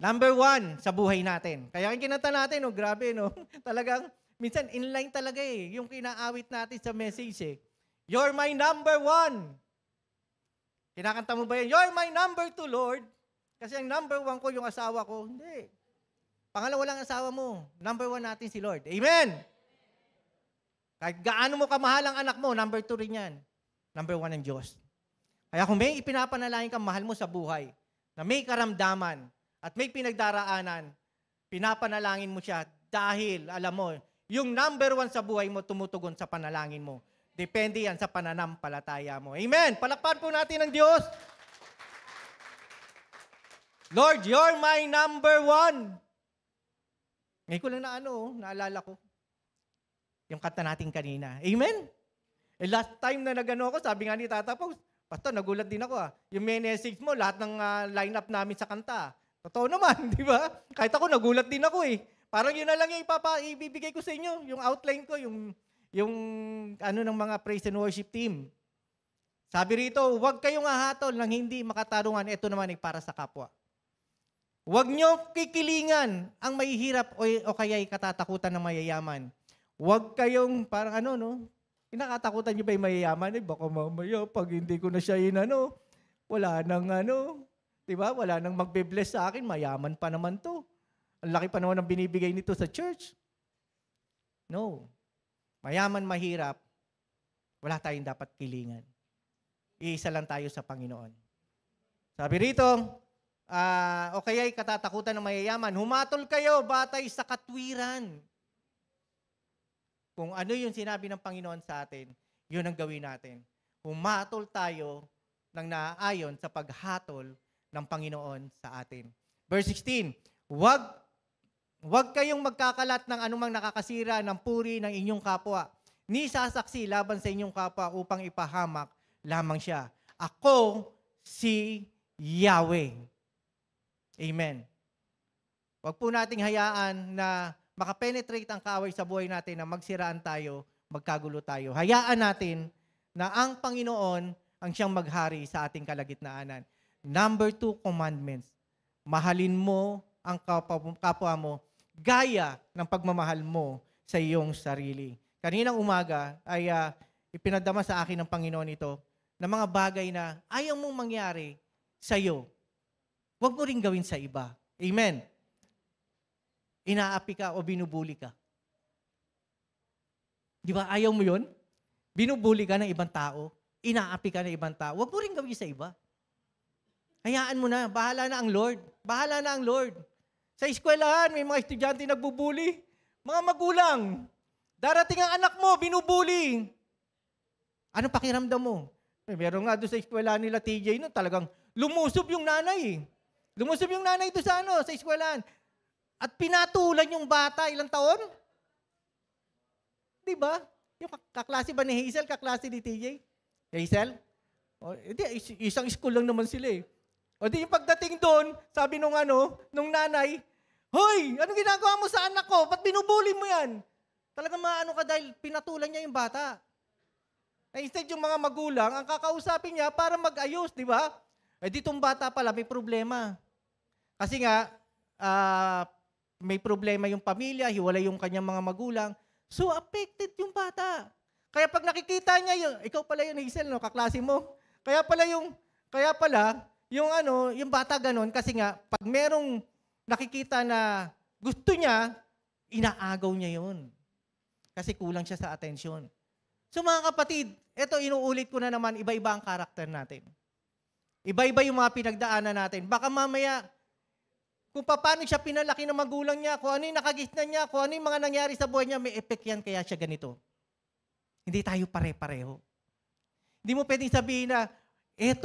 Number 1 sa buhay natin. Kaya yung kinanta natin, oh, grabe, no? Talagang, minsan inline talaga eh, yung kinaawit natin sa message eh. You're my number 1. Kinakanta mo ba yan? You're my number 2, Lord. Kasi ang number 1 ko, yung asawa ko. Hindi. Pangalawa lang asawa mo. Number 1 natin si Lord. Amen! Kahit gaano mo kamahal ang anak mo, number 2 rin yan. Number 1 ang Diyos. Kaya kung may ipinapanalangin kang mahal mo sa buhay, na may karamdaman, at may pinagdaraanan, pinapanalangin mo siya dahil, alam mo, yung number 1 sa buhay mo tumutugon sa panalangin mo. Depende yan sa pananampalataya mo. Amen! Palakpan po natin ang Diyos. Lord, you're my number 1. Ngayon ko lang naalala ko. Yung kanta natin kanina. Amen? Last time na nagano ako, sabi nga ni Tata Paus, Pastor, nagulat din ako Yung message mo, lahat ng lineup namin sa kanta. Totoo naman, di ba? Kahit ako, nagulat din ako eh. Parang yun na lang yung ibibigay ko sa inyo. Yung outline ko, yung ng mga praise and worship team. Sabi rito, huwag kayong hahatol ng hindi makatarungan. Ito naman ay para sa kapwa. Huwag nyo kikilingan ang mahihirap o kaya'y katatakutan ng mayayaman. Huwag kayong parang kinakatakutan nyo ba yung mayayaman? Baka mamaya, pag hindi ko na siya wala nang diba? Wala nang magbe-bless sa akin, mayaman pa naman to. Ang laki pa naman ang binibigay nito sa church. No. Mayaman, mahirap, wala tayong dapat kilingan. Iisa lang tayo sa Panginoon. Sabi rito, o kaya'y katatakutan ng mayayaman, humatol kayo batay sa katwiran. Kung ano yung sinabi ng Panginoon sa atin, yun ang gawin natin. Humatol tayo ng naaayon sa paghatol ng Panginoon sa atin. Verse 16, Huwag kayong magkakalat ng anumang nakakasira ng puri ng inyong kapwa, ni sasaksi laban sa inyong kapwa upang ipahamak lamang siya. Ako si Yahweh. Amen. Huwag po nating hayaan na makapenetrate ang kaaway sa buhay natin na magsiraan tayo, magkagulo tayo. Hayaan natin na ang Panginoon ang siyang maghari sa ating kalagitnaanan. Number 2 commandments. Mahalin mo ang kapwa mo gaya ng pagmamahal mo sa iyong sarili. Kaninang umaga ay ipinadama sa akin ng Panginoon ito na mga bagay na ayaw mong mangyari sa iyo. Huwag mo rin gawin sa iba. Amen. Inaapi ka o binubuli ka. Di ba? Ayaw mo yun? Binubuli ka ng ibang tao. Inaapi ka ng ibang tao. Huwag mo rin gawin sa iba. Hayaan mo na. Bahala na ang Lord. Bahala na ang Lord. Sa eskwelahan, may mga estudyante nagbubuli. Mga magulang. Darating ang anak mo, binubuli. Ano pakiramdam mo? Meron nga doon sa eskwelahan nila TJ, talagang lumusob yung nanay. Lumusob yung nanay doon sa eskwelahan. At pinatulan yung bata, ilang taon? Di ba? Yung kaklase ba ni Hazel, kaklase ni TJ? Hazel? O, hindi, isang school lang naman sila eh. O di yung pagdating doon, sabi nung nanay, Hoy, anong ginagawa mo sa anak ko? Ba't binubuli mo yan? Talagang maano ka dahil pinatulan niya yung bata. Na instead yung mga magulang, ang kakausapin niya para mag-ayos, di ba? Eh ditong bata pala, may problema. Kasi nga, may problema yung pamilya, hiwalay yung kanyang mga magulang. So, affected yung bata. Kaya pag nakikita niya, ikaw pala yung Hazel, kaklase mo. Kaya pala yung bata ganon, kasi nga, pag merong nakikita na gusto niya, inaagaw niya yun. Kasi kulang siya sa atensyon. So mga kapatid, ito inuulit ko na naman, iba-iba ang karakter natin. Iba-iba yung mga pinagdaanan natin. Baka mamaya, kung paano siya pinalaki ng magulang niya, kung ano yung nakagisnan niya, kung ano yung mga nangyari sa buhay niya, may effect yan kaya siya ganito. Hindi tayo pare-pareho. Hindi mo pwedeng sabihin na,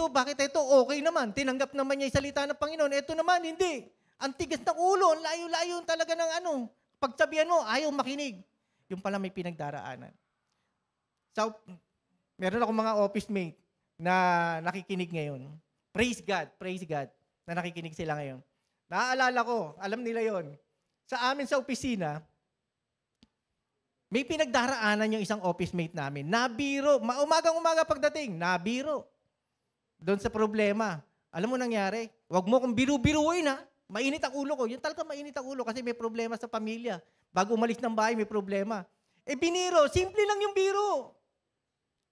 bakit ito okay naman? Tinanggap naman niya yung salita ng Panginoon. Ito naman, hindi. Ang tigas ng ulo, layo-layo talaga ng pagsabihan mo, ayaw makinig. Yung pala may pinagdaraanan. So, meron akong mga office mate na nakikinig ngayon. Praise God, na nakikinig sila ngayon. Naaalala ko, alam nila yon. Sa amin sa opisina, May pinagdaraanan yung isang office mate namin. Nabiro. Umagang-umaga pagdating, nabiro. Doon sa problema. Alam mo nangyari? Huwag mo kong biru-biruin ha. Mainit ang ulo ko. Yun talaga mainit ang ulo kasi may problema sa pamilya. Bago umalis ng bahay, may problema. Biniro. Simple lang yung biro.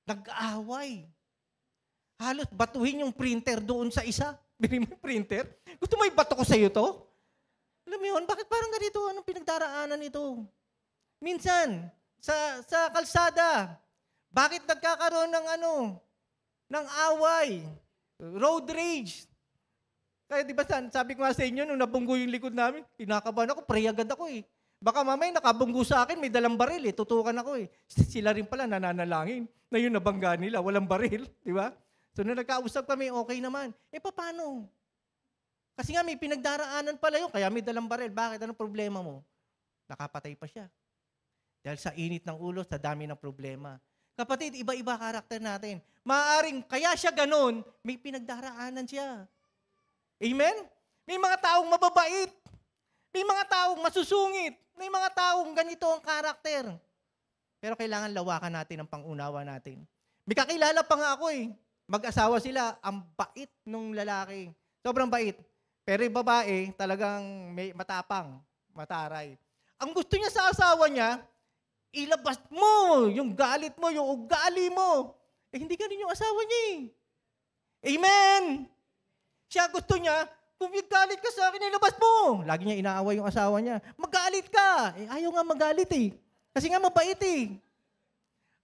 Nag-aaway. Halos batuhin yung printer doon sa isa. Bili mo yung printer? Gusto mo ibato ko sa'yo to? Alam mo yun? Bakit parang ganito? Anong pinagdaraanan ito? Minsan, sa kalsada, bakit nagkakaroon ng away, road rage? Kaya di ba sabi ko nga sa inyo, nung nabunggo yung likod namin, kinakabahan ako, pray agad ako eh. Baka mamay nakabunggo sa akin, may dalang baril eh, tutukan ako eh. Sila rin pala nananalangin na yun nabangga nila, walang baril, di ba? So nung nagkausap kami, okay naman. Paano? Kasi nga may pinagdaraanan pala yun, kaya may dalang baril. Bakit? Anong problema mo? Nakapatay pa siya. Dahil sa init ng ulo, sa dami ng problema. Kapatid, iba-iba karakter natin. Maaring kaya siya ganun, may pinagdaraanan siya. Amen? May mga taong mababait. May mga taong masusungit. May mga taong ganito ang karakter. Pero kailangan lawakan natin ang pangunawa natin. May kakilala pa nga ako eh. Mag-asawa sila, ang bait nung lalaki. Sobrang bait. Pero yung babae, talagang may matapang, mataray. Ang gusto niya sa asawa niya, ilabas mo yung galit mo, yung ugali mo. Hindi ganun yung asawa niya eh. Amen! Siya gusto niya, kung galit ka sa akin, ilabas mo. Lagi niya inaaway yung asawa niya. Magalit ka. Ayaw nga magalit eh. Kasi nga mabait eh.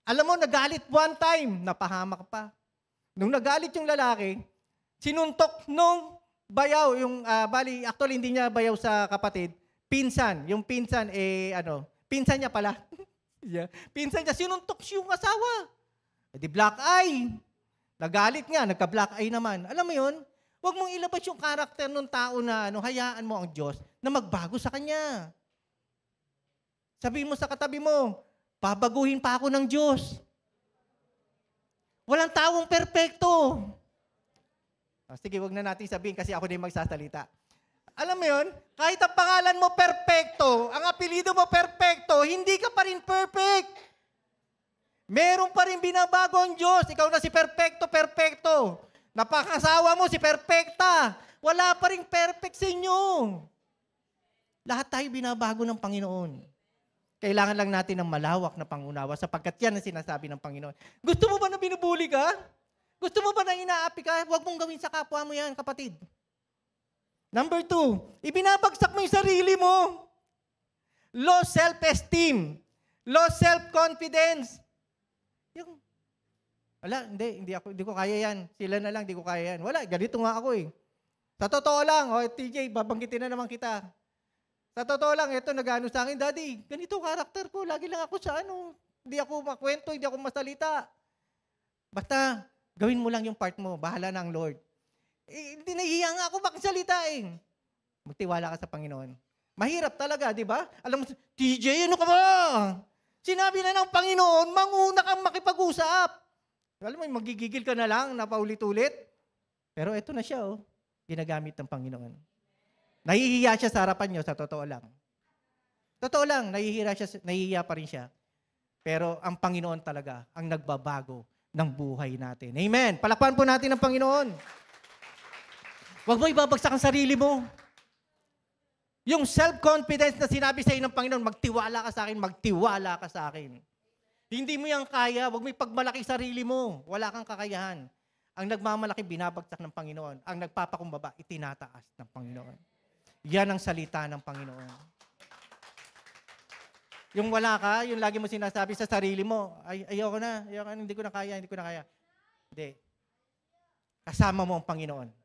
Alam mo, nagalit one time, napahamak pa. Nung nagalit yung lalaki, sinuntok nung bayaw, actually hindi niya bayaw sa kapatid, pinsan. Yung pinsan, pinsan niya pala. Yeah. Pinsan niya, sinuntok yung asawa. Di black eye. Nagalit nga, nagka-black eye naman. Alam mo yun? Huwag mong ilabas yung karakter ng tao na hayaan mo ang Diyos na magbago sa Kanya. Sabihin mo sa katabi mo, babaguhin pa ako ng Diyos. Walang taong perpekto. Sige, huwag na natin sabihin kasi ako na yung magsasalita. Alam mo yun? Kahit ang pangalan mo perfecto, ang apelido mo perfecto, hindi ka pa rin perfect. Meron pa rin binabago ang Diyos. Ikaw na si perfecto. Napakasawa mo si perfecta. Wala pa rin perfect sa inyo. Lahat tayo binabago ng Panginoon. Kailangan lang natin ng malawak na pangunawa sapagkat yan ang sinasabi ng Panginoon. Gusto mo ba na binubuli ka? Gusto mo ba na inaapi ka? Huwag mong gawin sa kapwa mo yan, kapatid. Number 2, ibinabagsak mo yung sarili mo. Low self-esteem. Low self-confidence. Hindi ko kaya yan. Sila na lang, hindi ko kaya yan. Wala, ganito nga ako eh. Sa totoo lang, TJ, babanggitin na naman kita. Sa totoo lang, ito nag-ano sa akin, Daddy, ganito karakter ko, lagi lang ako sa hindi ako makwento, hindi ako masalita. Basta, gawin mo lang yung part mo, bahala na ang Lord. Hindi nahihiya nga ako maksalita eh. Magtiwala ka sa Panginoon. Mahirap talaga, di ba? Alam mo, TJ, ano ka ba? Sinabi na ng Panginoon, manguna kang makipag-usap. Alam mo, magigigil ka na lang, napaulit-ulit. Pero ito na siya, ginagamit ng Panginoon. Nahihiya siya sa harapan niyo, sa totoo lang. Totoo lang, nahihiya pa rin siya. Pero ang Panginoon talaga, ang nagbabago ng buhay natin. Amen. Palakpan po natin ang Panginoon. Huwag mo ibabagsak ang sarili mo. Yung self-confidence na sinabi sa iyo ng Panginoon, magtiwala ka sa akin, magtiwala ka sa akin. Hindi mo yan kaya, huwag mo ipagmalaki sarili mo. Wala kang kakayahan. Ang nagmamalaki, binabagsak ng Panginoon. Ang nagpapakumbaba, itinataas ng Panginoon. Yan ang salita ng Panginoon. Yung wala ka, yung lagi mo sinasabi sa sarili mo, ayoko na, hindi ko na kaya. Hindi. Kasama mo ang Panginoon.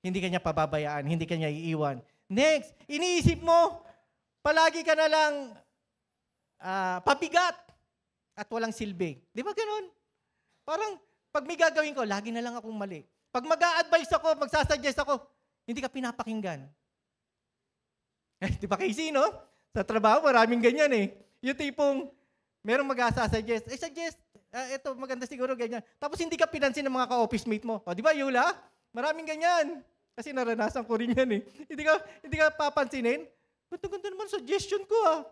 Hindi ka niya pababayaan, hindi ka niya iiwan. Next, iniisip mo, palagi ka na lang pabigat at walang silbi. Di ba ganun? Parang, pag may gagawin ko, lagi na lang akong mali. Pag mag-a-advise ako, magsasuggest ako, hindi ka pinapakinggan. Di ba Casey, no? Sa trabaho, maraming ganyan eh. Yung tipong, merong mag-a-suggest, suggest, ito maganda siguro ganyan. Tapos hindi ka pinansin ng mga ka-office mate mo. O, di ba, Yula? Maraming ganyan. Kasi naranasan ko rin yan eh. Hindi ka papansinin. Ganda naman suggestion ko ah.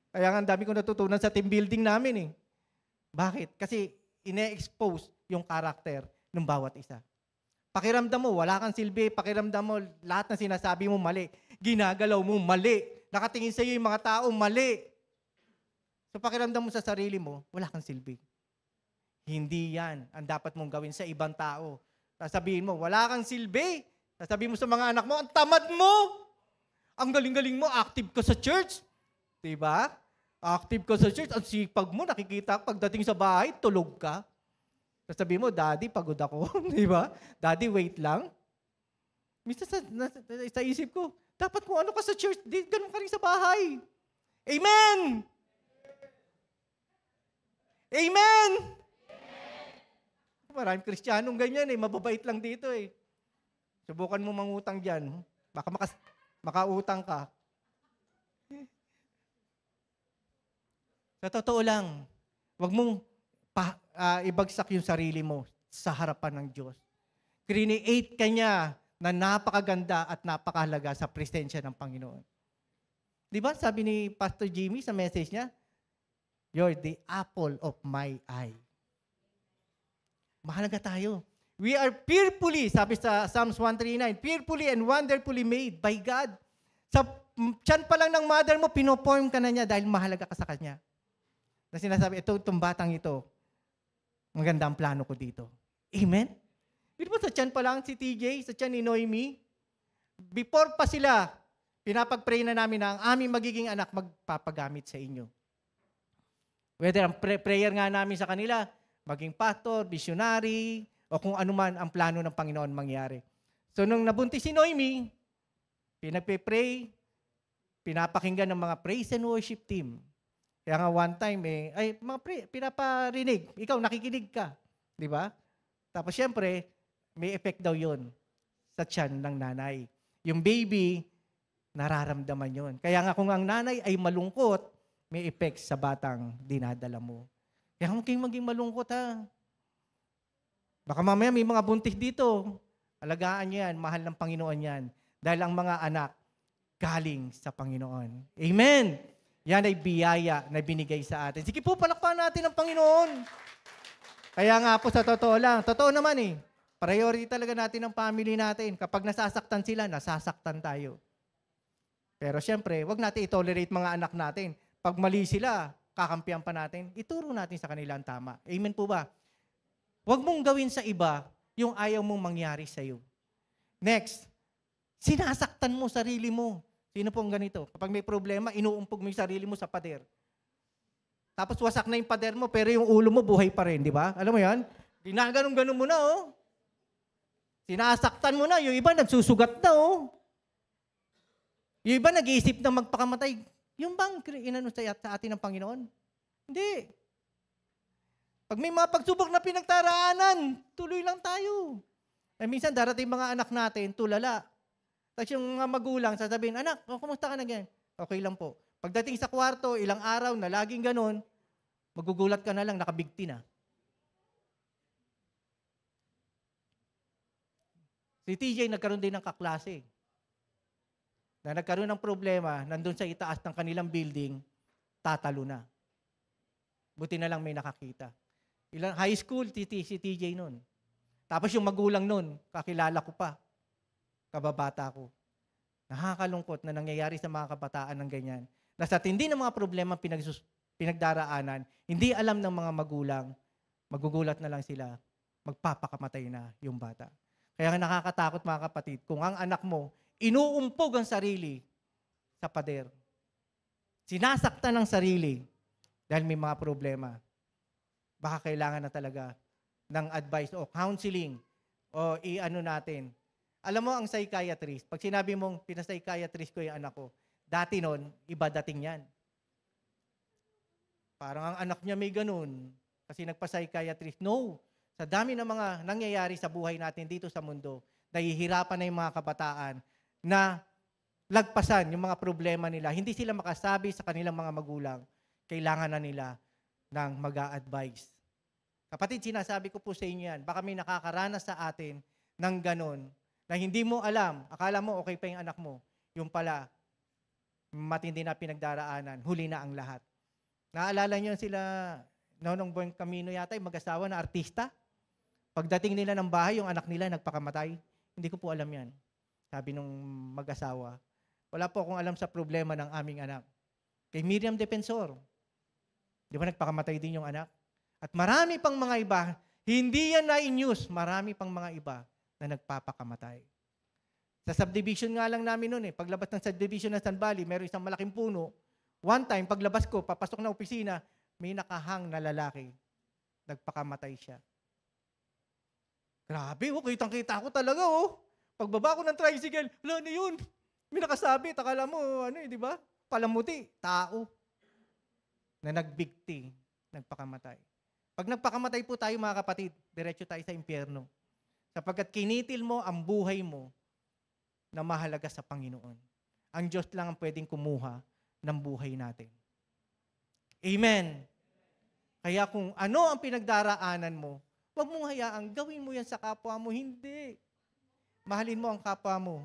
Kaya nga ang dami kong natutunan sa team building namin eh. Bakit? Kasi ine-expose yung karakter ng bawat isa. Pakiramdam mo, wala kang silbi. Pakiramdam mo, lahat ng sinasabi mo mali. Ginagalaw mo mali. Nakatingin sa iyo yung mga tao mali. So pakiramdam mo sa sarili mo, wala kang silbi. Hindi yan ang dapat mong gawin sa ibang tao. Sasabihin mo, wala kang silbi. Sasabihin mo sa mga anak mo, ang tamad mo. Ang galing-galing mo, active ka sa church. Diba? Active ka sa church. Ang sipag mo, nakikita pagdating sa bahay, tulog ka. Sasabihin mo, Daddy, pagod ako. Diba? Daddy, wait lang. Minsan sa isip ko, dapat kung ano ka sa church, ganun ka rin sa bahay. Amen! Amen! Maraming Kristiyanong ganyan eh. Mababait lang dito eh. Subukan mo mangutang dyan. Baka makautang ka. Sa totoo lang, wag mong ibagsak yung sarili mo sa harapan ng Diyos. Create ka niya na napakaganda at napakahalaga sa presensya ng Panginoon. Di ba sabi ni Pastor Jimmy sa message niya, you're the apple of my eye. Mahalaga tayo. We are fearfully, sabi sa Psalms 139, fearfully and wonderfully made by God. Sa tiyan pa lang ng mother mo, pinoform ka na niya dahil mahalaga ka sa Kanya. Na sinasabi, itong batang ito, maganda ang plano ko dito. Amen? Di ba sa tiyan pa lang si TJ, sa tiyan ni Noemi, before pa sila, pinapag-pray na namin na ang aming magiging anak magpapagamit sa inyo. Whether ang prayer nga namin sa kanila, maging pastor, missionary, o kung anuman ang plano ng Panginoon mangyari. So nung nabuntis si Noemi, pinagpe-pray, pinapakinggan ng mga praise and worship team. Kaya nga one time, pinaparinig. Ikaw, nakikinig ka. Di ba? Tapos syempre, may effect daw yun sa tiyan ng nanay. Yung baby, nararamdaman yun. Kaya nga kung ang nanay ay malungkot, may effect sa batang dinadala mo. Kaya huwag kayong maging malungkot ha. Baka mamaya may mga buntis dito. Alagaan nyo yan, mahal ng Panginoon yan. Dahil ang mga anak, galing sa Panginoon. Amen! Yan ay biyaya na binigay sa atin. Sige po, palakpakan natin ang Panginoon. Kaya nga po sa totoo lang, totoo naman eh, priority talaga natin ang family natin. Kapag nasasaktan sila, nasasaktan tayo. Pero syempre, wag natin i-tolerate mga anak natin. Pag mali sila, kakampihan pa natin, ituro natin sa kanila ang tama. Amen po ba? Huwag mong gawin sa iba yung ayaw mong mangyari sa iyo. Next, sinasaktan mo sarili mo. Sino pong ganito? Kapag may problema, inuumpog mo yung sarili mo sa pader. Tapos wasak na yung pader mo, pero yung ulo mo buhay pa rin, di ba? Alam mo yan? Ginaganong-ganon mo na, oh. Sinasaktan mo na, yung iba nagsusugat na, oh. Yung iba nag-iisip na magpakamatay. Yung bang inano sa atin ng Panginoon? Hindi. Pag may mga pagsubok na pinagtaraanan, tuloy lang tayo. Minsan darating mga anak natin, tulala. Tapos yung mga magulang sasabihin, anak, kumusta ka na ganyan? Okay lang po. Pagdating sa kwarto, ilang araw na laging ganun, magugulat ka na lang, nakabigti na. Si TJ nagkaroon din ng kaklase. Na nagkaroon ng problema, nandun sa itaas ng kanilang building, tatalo na. Buti na lang may nakakita. High school, si TJ nun. Tapos yung magulang nun, kakilala ko pa. Kababata ko. Nakakalungkot na nangyayari sa mga kabataan ng ganyan. Na sa tindi ng mga problema pinagdaraanan, hindi alam ng mga magulang, magugulat na lang sila, magpapakamatay na yung bata. Kaya nakakatakot mga kapatid, kung ang anak mo, inuumpog ang sarili sa pader. Sinasaktan ng sarili dahil may mga problema. Baka kailangan na talaga ng advice o counseling o i-ano natin. Alam mo ang psychiatrist, pag sinabi mong pinapsychiatrist ko yung anak ko, dati nun, iba dating yan. Parang ang anak niya may ganun kasi nagpa-psychiatrist. No, sa dami ng mga nangyayari sa buhay natin dito sa mundo, nahihirapan na yung mga kabataan na lagpasan yung mga problema nila. Hindi sila makasabi sa kanilang mga magulang. Kailangan na nila ng mag-a-advise. Kapatid, sinasabi ko po sa inyo yan, baka may nakakaranas sa atin ng ganon, na hindi mo alam, akala mo okay pa yung anak mo, yung pala, matindi na pinagdaraanan, huli na ang lahat. Naalala niyo sila, Nonong Bong Camino yata, yung mag-asawa na artista? Pagdating nila ng bahay, yung anak nila nagpakamatay. Hindi ko po alam yan. Sabi nung mag-asawa, wala po akong alam sa problema ng aming anak. Kay Miriam Defensor, di ba nagpakamatay din yung anak? At marami pang mga iba, hindi yan na in-news, marami pang mga iba na nagpapakamatay. Sa subdivision nga lang namin noon paglabas ng subdivision ng San Valley, meron isang malaking puno. One time, paglabas ko, papasok na opisina, may nakahang na lalaki. Nagpakamatay siya. Grabe, kitang-kita ko talaga, Pagbaba ko ng tricycle, wala na yun. May nakasabit, akala mo, di ba? Palamuti, tao. Na nagbigti, nagpakamatay. Pag nagpakamatay po tayo, mga kapatid, diretso tayo sa impyerno. Sapagkat kinitil mo ang buhay mo na mahalaga sa Panginoon. Ang Diyos lang ang pwedeng kumuha ng buhay natin. Amen. Kaya kung ano ang pinagdaraanan mo, huwag mong hayaan, gawin mo yan sa kapwa mo. Hindi. Mahalin mo ang kapwa mo,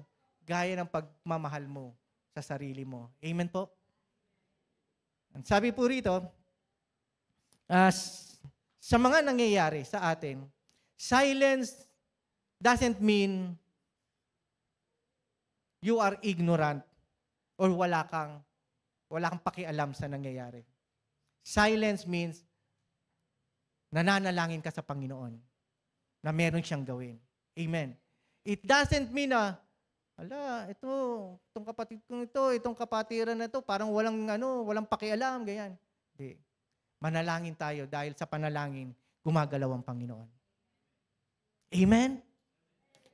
gaya ng pagmamahal mo sa sarili mo. Amen po? Ang sabi po rito, sa mga nangyayari sa atin, silence doesn't mean you are ignorant or wala kang pakialam sa nangyayari. Silence means nananalangin ka sa Panginoon na meron siyang gawin. Amen. It doesn't mean itong kapatid kong itong kapatiran na ito, parang walang pakialam, ganyan. Hindi. Manalangin tayo dahil sa panalangin, gumagalaw ang Panginoon. Amen?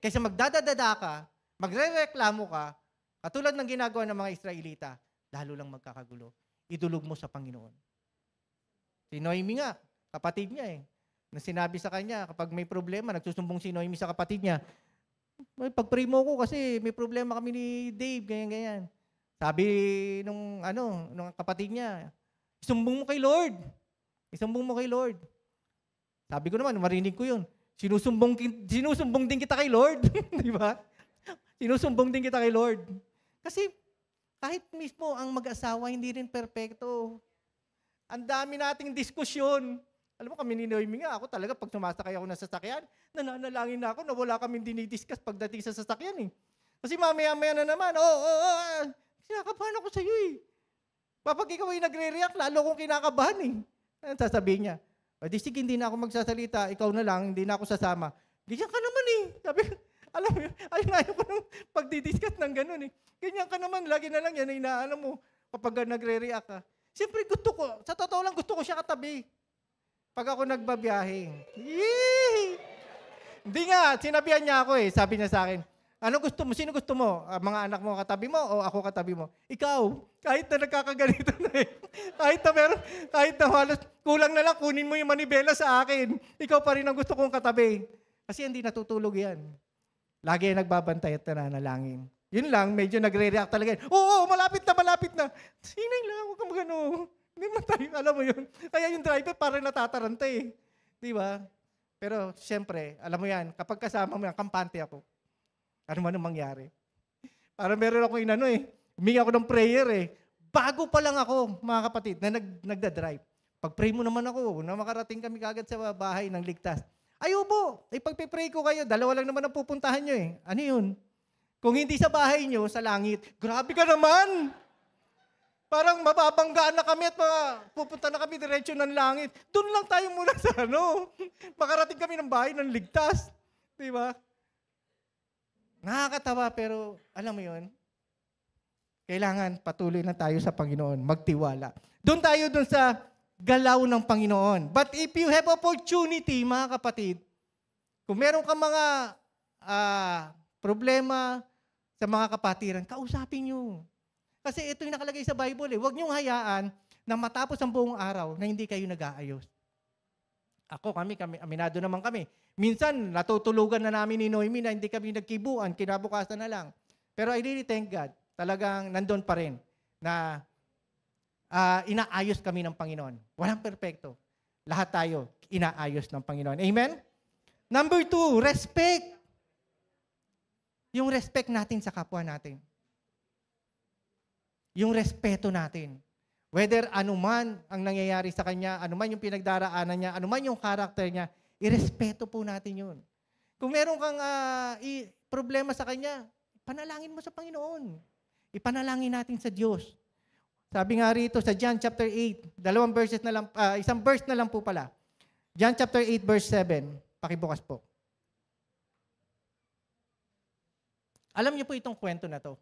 Kaysa magdadadada ka, magrereklamo ka, katulad ng ginagawa ng mga Israelita, lalo lang magkakagulo. Idulog mo sa Panginoon. Si Noemi nga, kapatid niya na sinabi sa kanya, kapag may problema, nagsusumbong si Noemi sa kapatid niya, pag-pray mo ko kasi may problema kami ni Dave, ganyan. Sabi nung kapatid niya, isumbong mo kay Lord. Isumbong mo kay Lord. Sabi ko naman, marinig ko yun. Sinusumbong din kita kay Lord. Di ba? Sinusumbong din kita kay Lord. Kasi kahit mismo ang mag-asawa, hindi rin perpekto. Ang dami nating diskusyon. Alam mo, kami ni Noemi nga, ako talaga pag sumasakay ako ng sasakyan, nananalangin na ako na wala kaming dinidiscuss pagdating sa sasakyan Kasi mamaya-maya na naman, sinakabahan ako sa iyo Kapag ikaw ay nagre-react, lalo kong kinakabahan Ano sasabihin niya? Di sige, hindi na ako magsasalita, ikaw na lang, hindi na ako sasama. Ganyan ka naman Sabi, alam mo, ayaw ko nang pagdidiscuss ng ganun Ganyan ka naman, lagi na lang yan, inaalam mo, kapag nagre-react ka. Siyempre sa totoo lang gusto ko siya katabi. Pag ako nagbabiyahe. Yee! Hindi nga, sinabihan niya ako sabi niya sa akin, ano gusto mo? Sino gusto mo? Mga anak mo katabi mo o ako katabi mo? Ikaw, kahit na nagkakaganito na kahit na halos kulang na lang, kunin mo yung manibela sa akin. Ikaw pa rin ang gusto kong katabi. Kasi hindi natutulog yan. Lagi nagbabantay at nananalangin. Yun lang, medyo nagre-react talaga. Oo, malapit na. Sinay lang, huwag kang magano. Hindi man tayo, alam mo yun. Kaya yung driver parang natataranta Di ba? Pero siyempre, alam mo yan, kapag kasama mo yan, kampante ako. Ano man ang mangyari. Parang meron ako humingi ako ng prayer Bago pa lang ako, mga kapatid, na nagda-drive. Pag-pray mo naman ako, na makarating kami kagad sa bahay ng ligtas. Ayaw po, pagpipray ko kayo, dalawa lang naman ang pupuntahan nyo Ano yun? Kung hindi sa bahay nyo, sa langit, grabe ka naman! Parang mababanggaan na kami at pupunta na kami diretso ng langit. Doon lang tayo muna sa makarating kami ng bahay ng ligtas. Di ba? Nakakatawa pero alam mo yun, kailangan patuloy na tayo sa Panginoon, magtiwala. Doon tayo sa galaw ng Panginoon. But if you have opportunity, mga kapatid, kung meron ka mga problema sa mga kapatiran, kausapin nyo. Kasi ito yung nakalagay sa Bible Huwag niyong hayaan na matapos ang buong araw na hindi kayo nag-aayos. Kami, aminado naman kami. Minsan, natutulugan na namin ni Noemi na hindi kami nagkibuan, kinabukasan na lang. Pero I really thank God. Talagang nandun pa rin na inaayos kami ng Panginoon. Walang perpekto. Lahat tayo inaayos ng Panginoon. Amen? Number 2, respect. Yung respect natin sa kapwa natin. yung respeto natin. Whether anuman ang nangyayari sa kanya, anuman yung pinagdaraanan niya, anuman yung karakter niya, irespeto po natin yun. Kung meron kang problema sa kanya, panalangin mo sa Panginoon. Ipanalangin natin sa Diyos. Sabi nga rito sa John chapter 8, isang verse na lang po pala. John chapter 8 verse 7, pakibukas po. Alam niyo po itong kwento na to.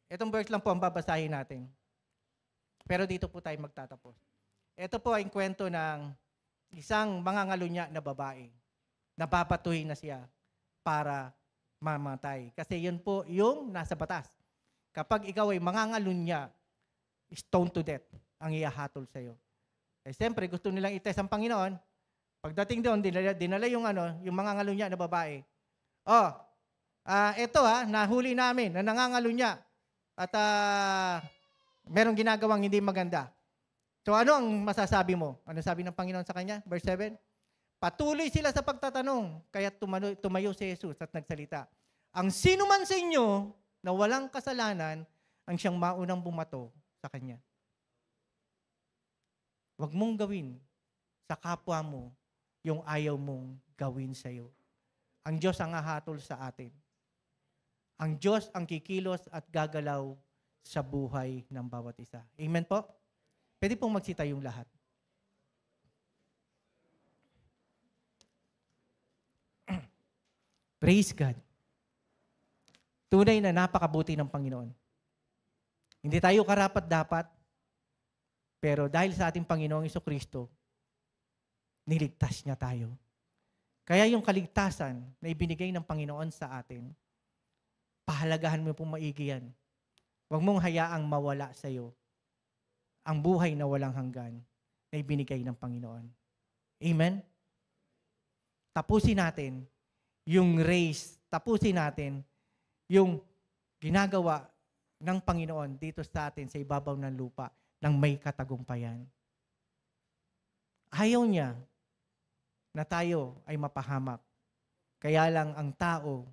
Itong verse lang po ang babasahin natin. Pero dito po tayo magtatapos. Ito po ay kwento ng isang mangangalunya na babae. Napapatuhin na siya para mamatay. Kasi yun po yung nasa batas. Kapag ikaw ay mangangalunya, stone to death ang ihahatol sa iyo. Eh siyempre gusto nilang itest ang Panginoon. Pagdating doon, dinala yung mangangalunya na babae. Nahuli namin na nangangalunya at merong ginagawang hindi maganda. So ano ang masasabi mo? Ano sabi ng Panginoon sa kanya? Verse 7. Patuloy sila sa pagtatanong, kaya tumayo si Jesus at nagsalita. Ang sino man sa inyo na walang kasalanan ang siyang maunang bumato sa kanya. Huwag mong gawin sa kapwa mo yung ayaw mong gawin sa iyo. Ang Diyos ang hahatol sa atin. Ang Diyos ang kikilos at gagalaw sa buhay ng bawat isa. Amen po? Pwede pong magsita yung lahat. Praise God. Tunay na napakabuti ng Panginoon. Hindi tayo karapat-dapat, pero dahil sa ating Panginoong Jesucristo, niligtas niya tayo. Kaya yung kaligtasan na ibinigay ng Panginoon sa atin, pahalagahan mo pong maigi yan. Huwag mong hayaang mawala sa iyo ang buhay na walang hanggan na ibinigay ng Panginoon. Amen? Tapusin natin yung race, tapusin natin yung ginagawa ng Panginoon dito sa atin sa ibabaw ng lupa ng may katagumpayan. Ayaw niya na tayo ay mapahamak. Kaya lang ang tao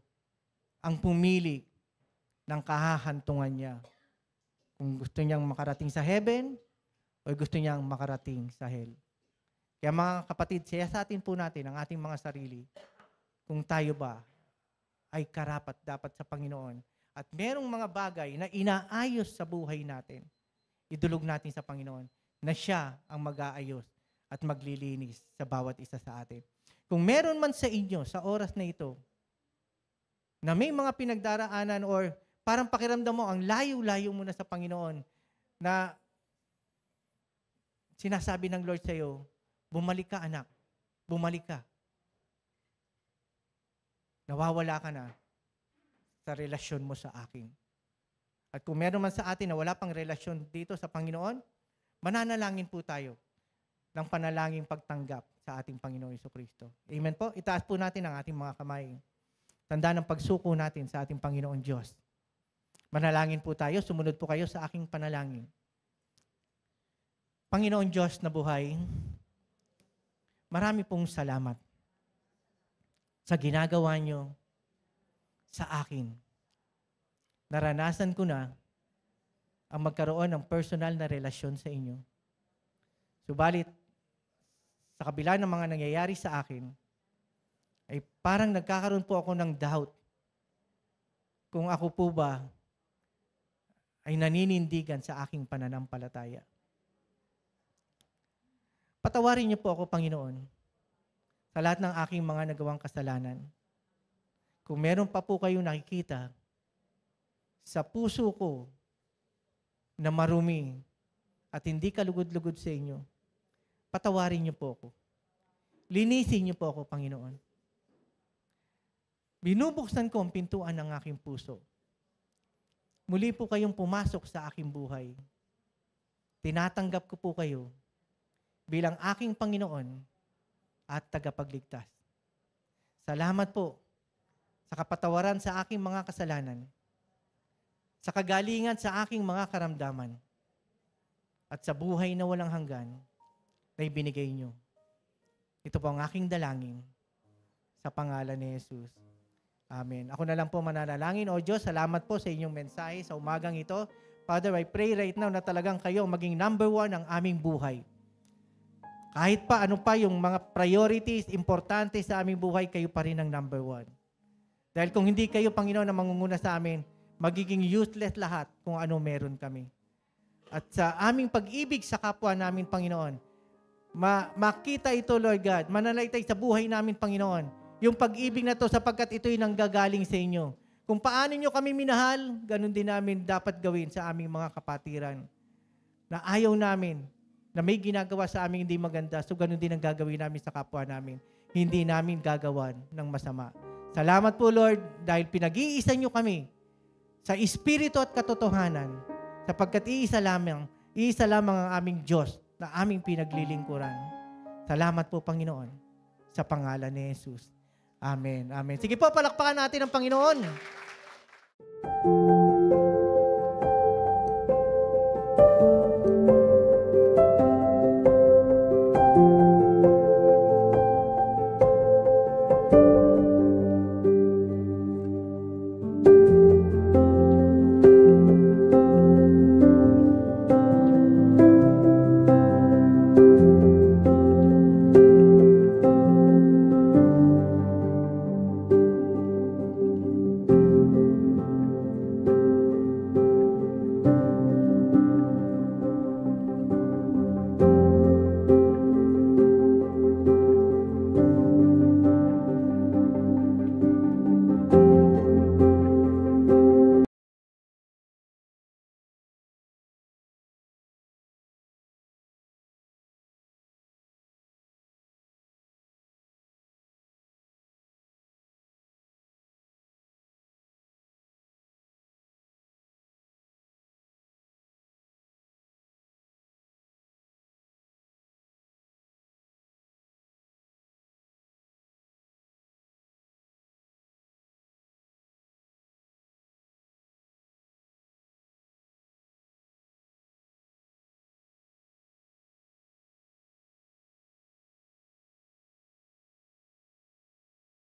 ang pumili ng kahahantungan niya. Kung gusto niyang makarating sa heaven o gusto niyang makarating sa hell. Kaya mga kapatid, siyasatin po natin ang ating mga sarili kung tayo ba ay karapat dapat sa Panginoon at merong mga bagay na inaayos sa buhay natin, idulog natin sa Panginoon na siya ang mag-aayos at maglilinis sa bawat isa sa atin. Kung meron man sa inyo sa oras na ito na may mga pinagdaraanan or parang pakiramdam mo ang layo-layo mo na sa Panginoon na sinasabi ng Lord sa iyo, bumalik ka anak, bumalik ka. Nawawala ka na sa relasyon mo sa akin. At kung meron man sa atin na wala pang relasyon dito sa Panginoon, mananalangin po tayo ng panalangin pagtanggap sa ating Panginoon Jesucristo. Amen po? Itaas po natin ang ating mga kamay. Tanda ng pagsuko natin sa ating Panginoon Diyos. Manalangin po tayo, sumunod po kayo sa aking panalangin. Panginoon Diyos na buhay, marami pong salamat sa ginagawa niyo sa akin. Naranasan ko na ang magkaroon ng personal na relasyon sa inyo. Subalit, sa kabila ng mga nangyayari sa akin, ay parang nagkakaroon po ako ng doubt kung ako po ba ay naninindigan sa aking pananampalataya. Patawarin niyo po ako, Panginoon, sa lahat ng aking mga nagawang kasalanan. Kung meron pa po kayong nakikita sa puso ko na marumi at hindi kalugod-lugod sa inyo, patawarin niyo po ako. Linisin niyo po ako, Panginoon. Binubuksan ko ang pintuan ng aking puso. Muli po kayong pumasok sa aking buhay. Tinatanggap ko po kayo bilang aking Panginoon at tagapagligtas. Salamat po sa kapatawaran sa aking mga kasalanan, sa kagalingan sa aking mga karamdaman, at sa buhay na walang hanggan na ibinigay niyo. Ito po ang aking dalangin sa pangalan ni Jesus. Amen. Ako na lang po mananalangin. O Diyos, salamat po sa inyong mensahe sa umagang ito. Father, I pray right now na talagang kayo maging number one ang aming buhay. Kahit pa ano pa yung mga priorities, importante sa aming buhay, kayo pa rin ang number one. Dahil kung hindi kayo, Panginoon, na mangunguna sa amin, magiging useless lahat kung ano meron kami. At sa aming pag-ibig sa kapwa namin, Panginoon, makita ito, Lord God, manalaitay sa buhay namin, Panginoon, yung pag-ibig na to sapagkat ito'y nanggagaling sa inyo. Kung paano nyo kami minahal, ganun din namin dapat gawin sa aming mga kapatiran. Na ayaw namin, na may ginagawa sa aming hindi maganda, so ganun din ang gagawin namin sa kapwa namin. Hindi namin gagawan ng masama. Salamat po, Lord, dahil pinag-iisa nyo kami sa espiritu at katotohanan, sapagkat iisa lamang ang aming Diyos na aming pinaglilingkuran. Salamat po, Panginoon, sa pangalan ni Jesus. Amen. Amen. Sige po, palakpakan natin ang Panginoon.